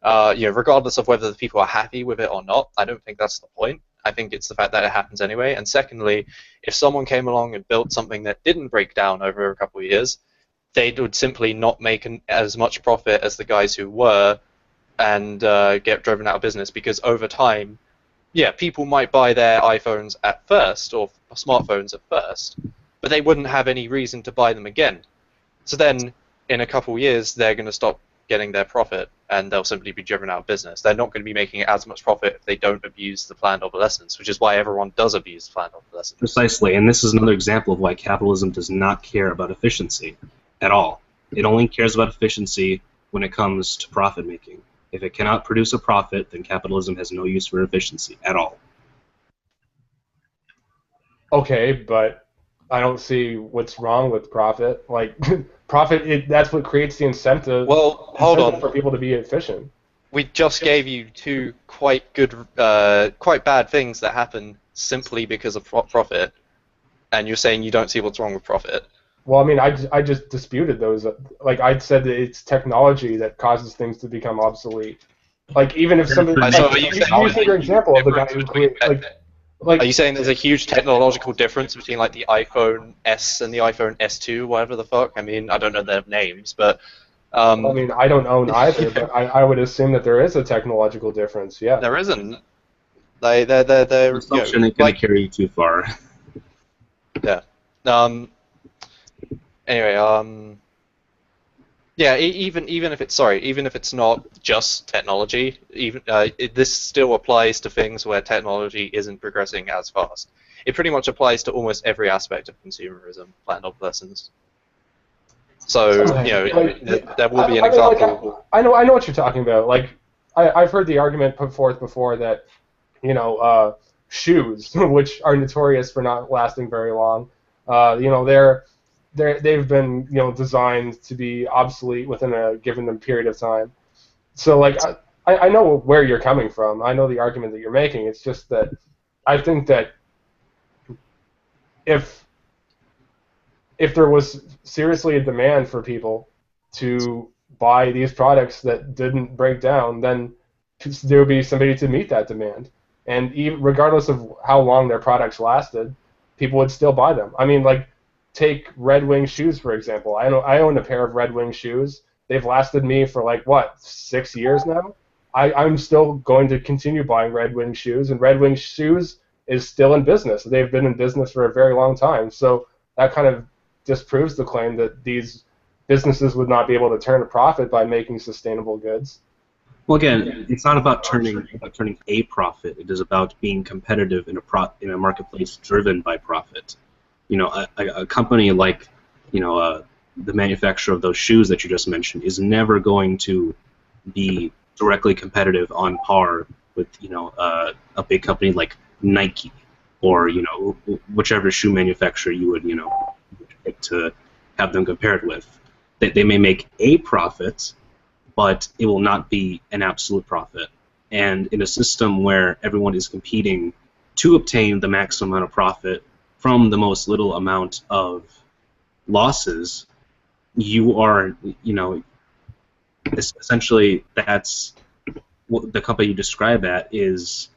S1: regardless of whether the people are happy with it or not, I don't think that's the point. I think it's the fact that it happens anyway. And secondly, if someone came along and built something that didn't break down over a couple of years, they would simply not make as much profit as the guys who were, and get driven out of business, because over time, yeah, people might buy their iPhones at first, or smartphones at first, but they wouldn't have any reason to buy them again. So then, in a couple of years, they're going to stop getting their profit, and they'll simply be driven out of business. They're not going to be making as much profit if they don't abuse the planned obsolescence, which is why everyone does abuse planned obsolescence.
S3: Precisely, and this is another example of why capitalism does not care about efficiency at all. It only cares about efficiency when it comes to profit making. If it cannot produce a profit, then capitalism has no use for efficiency at all.
S4: Okay, but I don't see what's wrong with profit. Like profit, that's what creates the incentive.
S1: Well, hold on.
S4: For people to be efficient.
S1: We just gave you two quite bad things that happen simply because of profit, and you're saying you don't see what's wrong with profit.
S4: Well, I mean, I just disputed those. Like, I said that it's technology that causes things to become obsolete. Like, even if somebody...
S1: So
S4: like, you use your example of the guy who created...
S1: Are you saying there's a huge technological difference between, like, the iPhone S and the iPhone S2, whatever the fuck? I mean, I don't know their names, but...
S4: I mean, I don't own either, but I would assume that there is a technological difference, yeah.
S1: There isn't. They're
S3: Assumption ain't gonna carry you too far.
S1: Yeah. Anyway, yeah. Even if it's not just technology, this still applies to things where technology isn't progressing as fast. It pretty much applies to almost every aspect of consumerism, planned obsolescence. So there will be an example.
S4: I know what you're talking about. Like, I've heard the argument put forth before that, shoes, which are notorious for not lasting very long, they've been designed to be obsolete within a given them period of time. So like I know where you're coming from. I know the argument that you're making. It's just that I think that if there was seriously a demand for people to buy these products that didn't break down, then there would be somebody to meet that demand. And even regardless of how long their products lasted, people would still buy them. I mean, like, take Red Wing shoes, for example. I own a pair of Red Wing shoes. They've lasted me for, like, 6 years now? I'm still going to continue buying Red Wing shoes, and Red Wing shoes is still in business. They've been in business for a very long time. So that kind of disproves the claim that these businesses would not be able to turn a profit by making sustainable goods.
S3: Well, again, it's not about turning a profit. It is about being competitive in a marketplace driven by profit. A company like, the manufacturer of those shoes that you just mentioned is never going to be directly competitive on par with, a big company like Nike or, whichever shoe manufacturer you would, pick to have them compared with. They may make a profit, but it will not be an absolute profit. And in a system where everyone is competing to obtain the maximum amount of profit from the most little amount of losses, you are, essentially that's what the company you describe at is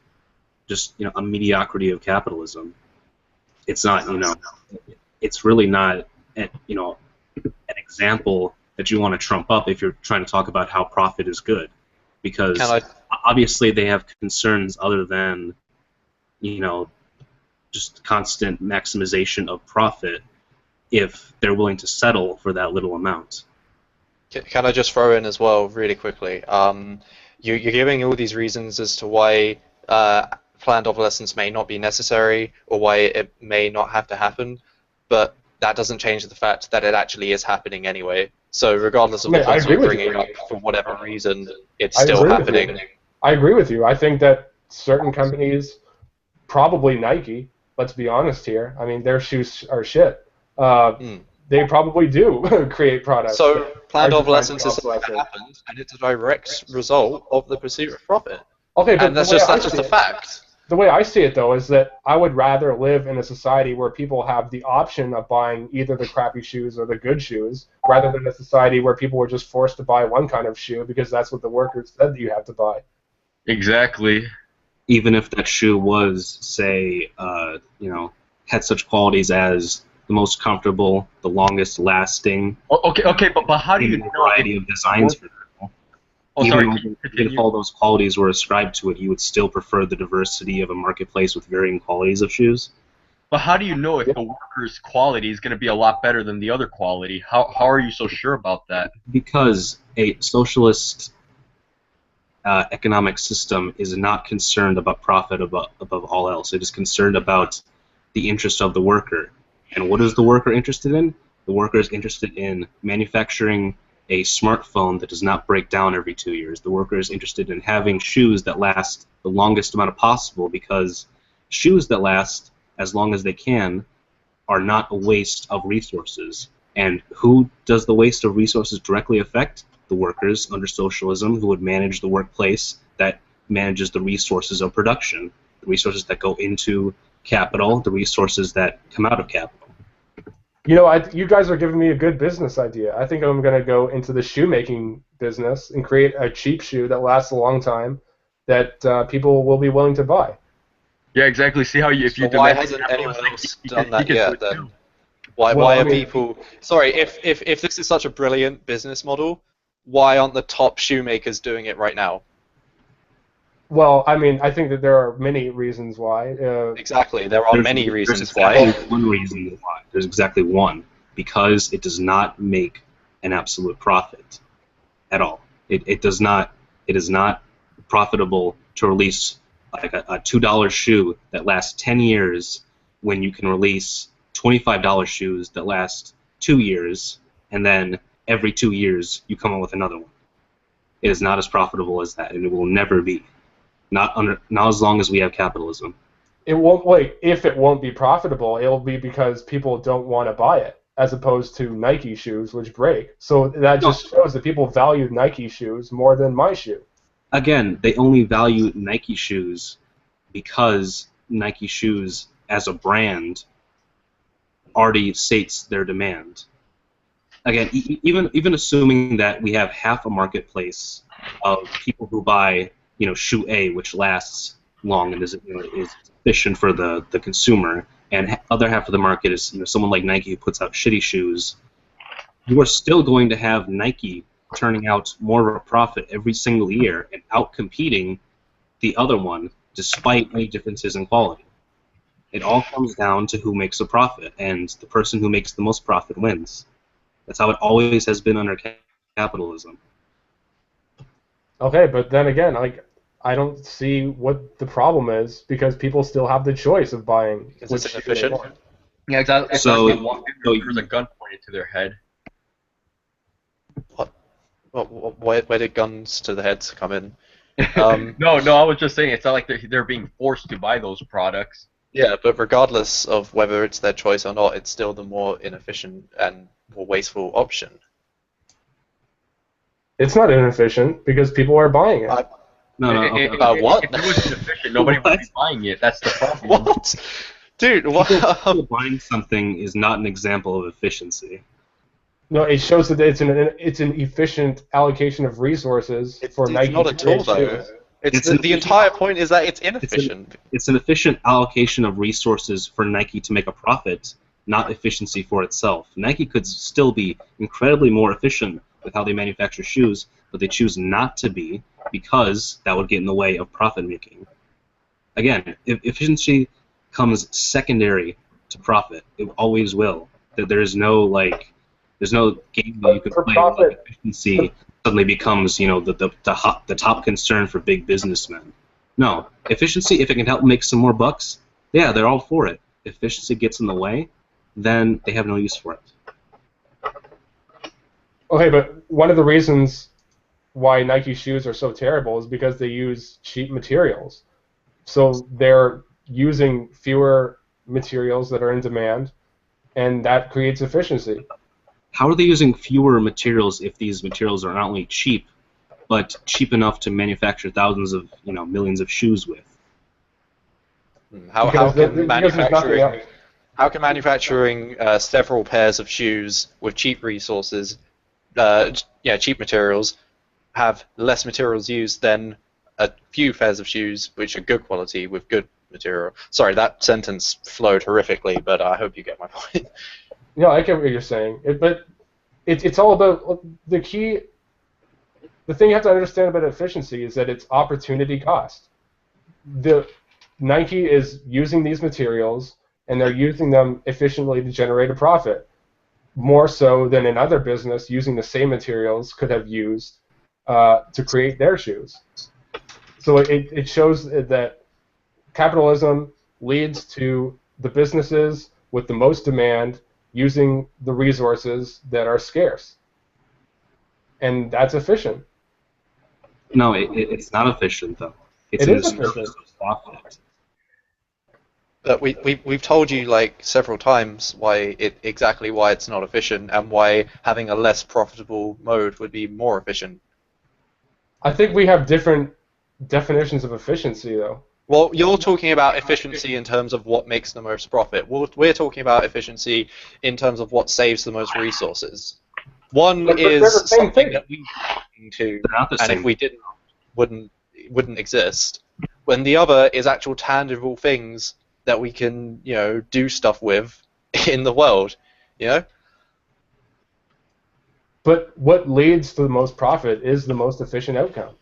S3: just, a mediocrity of capitalism. It's not, it's really not, an example that you want to trump up if you're trying to talk about how profit is good, because obviously they have concerns other than, just constant maximization of profit if they're willing to settle for that little amount.
S1: Can I just throw in as well, really quickly? You're giving all these reasons as to why planned obsolescence may not be necessary or why it may not have to happen, but that doesn't change the fact that it actually is happening anyway. So regardless of what you're bringing up for whatever reason, it's still happening.
S4: I agree with you. I think that certain companies, probably Nike, let's be honest here, I mean, their shoes are shit. They probably do create products.
S1: So planned obsolescence has happened, and it's a direct result of the pursuit of profit.
S4: Okay, but
S1: and that's just a fact.
S4: The way I see it, though, is that I would rather live in a society where people have the option of buying either the crappy shoes or the good shoes, rather than a society where people were just forced to buy one kind of shoe because that's what the workers said that you have to buy.
S2: Exactly.
S3: Even if that shoe was, say, had such qualities as the most comfortable, the longest lasting.
S2: Okay, but how do you know?
S3: Variety of designs for that. Even if all those qualities were ascribed to it, you would still prefer the diversity of a marketplace with varying qualities of shoes.
S2: But how do you know if the worker's quality is going to be a lot better than the other quality? How are you so sure about that?
S3: Because a socialist economic system is not concerned about profit above all else. It is concerned about the interest of the worker. And what is the worker interested in? The worker is interested in manufacturing a smartphone that does not break down every 2 years. The worker is interested in having shoes that last the longest amount possible, because shoes that last as long as they can are not a waste of resources. And who does the waste of resources directly affect? The workers under socialism, who would manage the workplace that manages the resources of production, the resources that go into capital, the resources that come out of capital.
S4: You know, you guys are giving me a good business idea. I think I'm going to go into the shoemaking business and create a cheap shoe that lasts a long time that people will be willing to buy.
S2: Yeah, exactly. See how if you
S1: So why
S2: demand
S1: hasn't anyone else
S2: you
S1: done
S2: can
S1: that
S2: do
S1: yet
S2: it
S1: then?
S2: too.
S1: Why
S4: Well, I
S1: are
S4: mean-
S1: people... Sorry, if this is such a brilliant business model, why aren't the top shoemakers doing it right now?
S4: Well, I mean, I think that there are many reasons why.
S1: Exactly, there are many reasons
S3: There's
S1: why.
S3: exactly one reason why. There's exactly one. Because it does not make an absolute profit at all. It does not. It is not profitable to release like a $2 shoe that lasts 10 years when you can release $25 shoes that last 2 years, and then every 2 years you come up with another one. It is not as profitable as that, and it will never be. Not as long as we have capitalism.
S4: It won't. Wait, if it won't be profitable, it'll be because people don't want to buy it, as opposed to Nike shoes, which break. So that just shows that people value Nike shoes more than my shoe.
S3: Again, they only value Nike shoes because Nike shoes as a brand already sates their demand. Again, even assuming that we have half a marketplace of people who buy, shoe A, which lasts long and is efficient for the consumer, and other half of the market is someone like Nike who puts out shitty shoes, you are still going to have Nike turning out more of a profit every single year and out-competing the other one despite any differences in quality. It all comes down to who makes a profit, and the person who makes the most profit wins. That's how it always has been under capitalism.
S4: Okay, but then again, I don't see what the problem is because people still have the choice of buying
S1: Because
S4: which
S1: it's
S4: shoe they
S1: inefficient.
S4: want.
S2: Yeah, exactly.
S3: So-
S2: If walked in, there was a gun pointed to their head.
S1: Where did guns to the heads come in?
S2: No, I was just saying it's not like they're being forced to buy those products.
S1: Yeah, but regardless of whether it's their choice or not, it's still the more inefficient and more wasteful option.
S4: It's not inefficient because people are buying it.
S3: No,
S2: If-
S3: okay.
S1: What?
S2: If it was inefficient, nobody would be buying it. That's the problem.
S1: What? Dude, what?
S3: People buying something is not an example of efficiency.
S4: No, it shows that it's an efficient allocation of resources
S1: It's
S4: for Nike.
S1: not
S4: to
S1: at all,
S4: make
S1: though.
S4: shoes.
S1: It's
S3: an
S1: the entire point is that it's inefficient.
S3: It's an efficient allocation of resources for Nike to make a profit, not efficiency for itself. Nike could still be incredibly more efficient with how they manufacture shoes, but they choose not to be because that would get in the way of profit making. Again, efficiency comes secondary to profit. It always will. There's no game that you can
S4: For
S3: play
S4: profit-
S3: where efficiency suddenly becomes the top concern for big businessmen. No, efficiency, if it can help make some more bucks, yeah, they're all for it. If efficiency gets in the way, then they have no use for it.
S4: Okay, but one of the reasons why Nike shoes are so terrible is because they use cheap materials. So they're using fewer materials that are in demand, and that creates efficiency.
S3: How are they using fewer materials if these materials are not only cheap, but cheap enough to manufacture thousands of, millions of shoes with?
S1: How
S4: Because
S1: can
S4: there's nothing
S1: manufacturing
S4: else.
S1: how can manufacturing several pairs of shoes with cheap resources, cheap materials, have less materials used than a few pairs of shoes which are good quality with good material? Sorry, that sentence flowed horrifically, but I hope you get my point.
S4: No, I get what you're saying. But it's all about the key. The thing you have to understand about efficiency is that it's opportunity cost. The Nike is using these materials and they're using them efficiently to generate a profit, more so than another business using the same materials could have used to create their shoes. So it shows that capitalism leads to the businesses with the most demand using the resources that are scarce. And that's efficient.
S3: No, it's not efficient, though. It's
S4: It
S3: in
S4: is
S3: the service
S4: efficient.
S3: of profit.
S1: But we've told you like several times exactly why it's not efficient and why having a less profitable mode would be more efficient.
S4: I think we have different definitions of efficiency, though.
S1: Well, you're talking about efficiency in terms of what makes the most profit. We're talking about efficiency in terms of what saves the most resources. One
S4: But they're
S1: is
S4: the same
S1: something
S4: thing.
S1: that we to,
S3: They're not the
S1: and
S3: same.
S1: if we didn't, wouldn't exist. When the other is actual tangible things that we can, do stuff with in the world, you know.
S4: But what leads to the most profit is the most efficient outcome.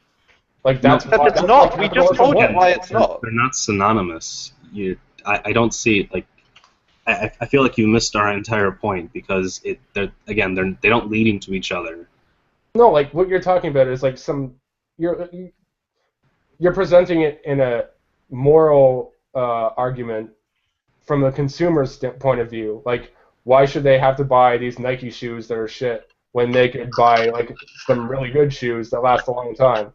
S4: Like that's
S3: No,
S4: why,
S1: It's
S4: that's
S1: not.
S4: why
S1: We just
S4: capitalism
S1: told you
S4: works.
S1: why it's not.
S3: They're not synonymous. I don't see it like. I feel like you missed our entire point because they don't lead into each other.
S4: No, like what you're talking about is like you're presenting it in a moral argument from the consumer's point of view. Like, why should they have to buy these Nike shoes that are shit when they could buy like some really good shoes that last a long time?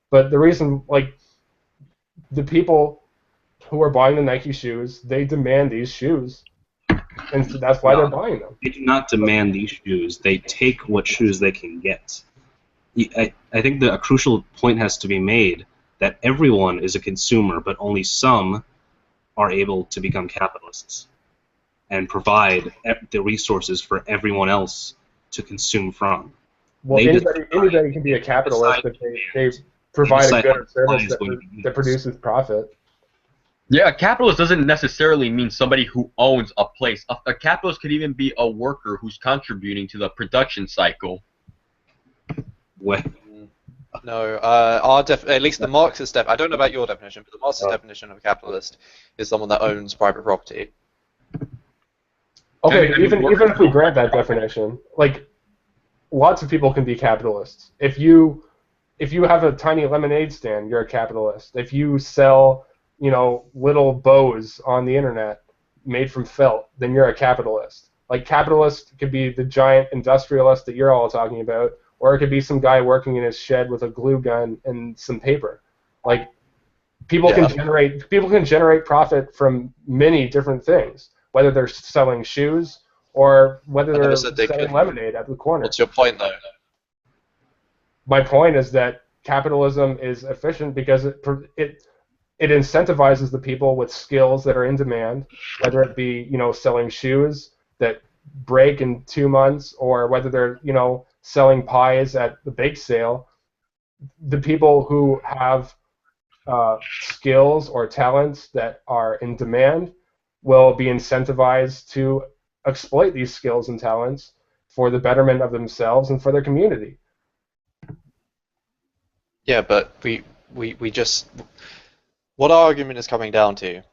S4: But the reason, like, the people who are buying the Nike shoes, they demand these shoes, and so that's why
S3: No.
S4: they're buying them.
S3: They do not demand these shoes. They take what shoes they can get. I think a crucial point has to be made that everyone is a consumer, but only some are able to become capitalists and provide the resources for everyone else to consume from.
S4: Well,
S3: They
S4: anybody can be a capitalist if they provide a
S3: decide
S4: good
S3: what
S4: service
S3: supply is going to be
S4: that
S3: used.
S4: produces profit.
S2: Yeah, a capitalist doesn't necessarily mean somebody who owns a place. A capitalist could even be a worker who's contributing to the production cycle.
S1: No, at least the Marxist I don't know about your definition, but the Marxist definition of a capitalist is someone that owns private property.
S4: Okay,
S2: I mean,
S4: even if we grant that definition, like lots of people can be capitalists. If you have a tiny lemonade stand, you're a capitalist. If you sell, little bows on the internet made from felt, then you're a capitalist. Like capitalist could be the giant industrialist that you're all talking about, or it could be some guy working in his shed with a glue gun and some paper. Like people can generate profit from many different things, whether they're selling shoes or whether
S1: I never
S4: they're
S1: said they
S4: selling
S1: couldn't.
S4: lemonade at the corner.
S1: What's your point, though?
S4: My point is that capitalism is efficient because it incentivizes the people with skills that are in demand, whether it be selling shoes that break in 2 months, or whether they're selling pies at the bake sale. The people who have skills or talents that are in demand will be incentivized to exploit these skills and talents for the betterment of themselves and for their community.
S1: Yeah, but we just what our argument is coming down to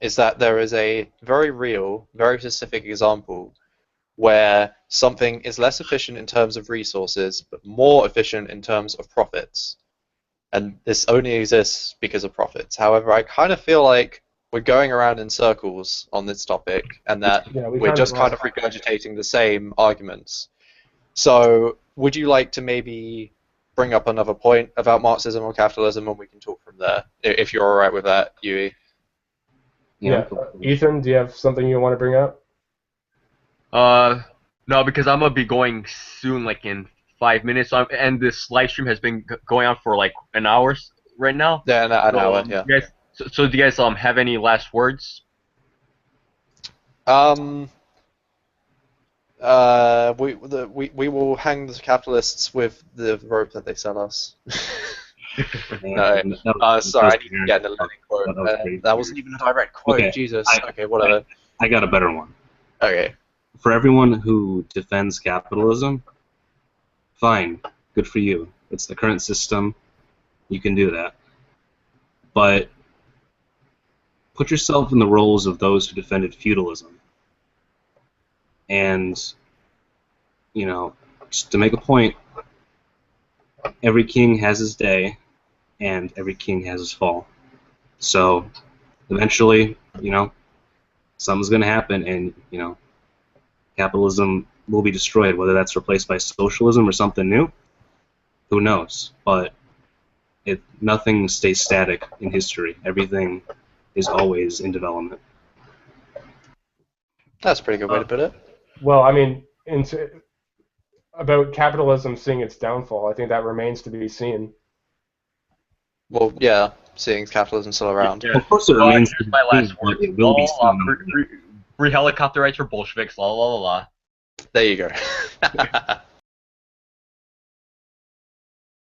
S1: is that there is a very real, very specific example where something is less efficient in terms of resources, but more efficient in terms of profits. And this only exists because of profits. However, I kind of feel like we're going around in circles on this topic, and that we're just kind of regurgitating the same arguments. So, would you like to maybe bring up another point about Marxism or capitalism, and we can talk from there, if you're all right with that, Yui?
S4: Yeah. Ethan, do you have something you want to bring up?
S2: No, because I'm gonna be going soon, like in 5 minutes. And this live stream has been going on for like an hour right now.
S1: Yeah, an hour. Yeah.
S2: You guys, so do you guys have any last words?
S1: We will hang the capitalists with the rope that they sell us. No, sorry, I need to get an quote. That wasn't even a direct quote.
S3: Okay,
S1: Jesus. Okay, whatever.
S3: I got a better one.
S1: Okay.
S3: For everyone who defends capitalism, fine, good for you. It's the current system. You can do that. But put yourself in the roles of those who defended feudalism. And, just to make a point, every king has his day, and every king has his fall. So, eventually, something's going to happen, and, capitalism will be destroyed, whether that's replaced by socialism or something new. Who knows? But nothing stays static in history. Everything is always in development.
S1: That's a pretty good way to put it.
S4: Well, I mean, about capitalism seeing its downfall, I think that remains to be seen.
S1: Well, yeah, seeing capitalism still around.
S2: Yeah.
S3: Of course, it
S2: Well,
S3: remains.
S2: here's my last word.
S3: It will be
S2: La, la,
S3: seen.
S2: free helicopter rights for Bolsheviks. La la la la.
S1: There you go.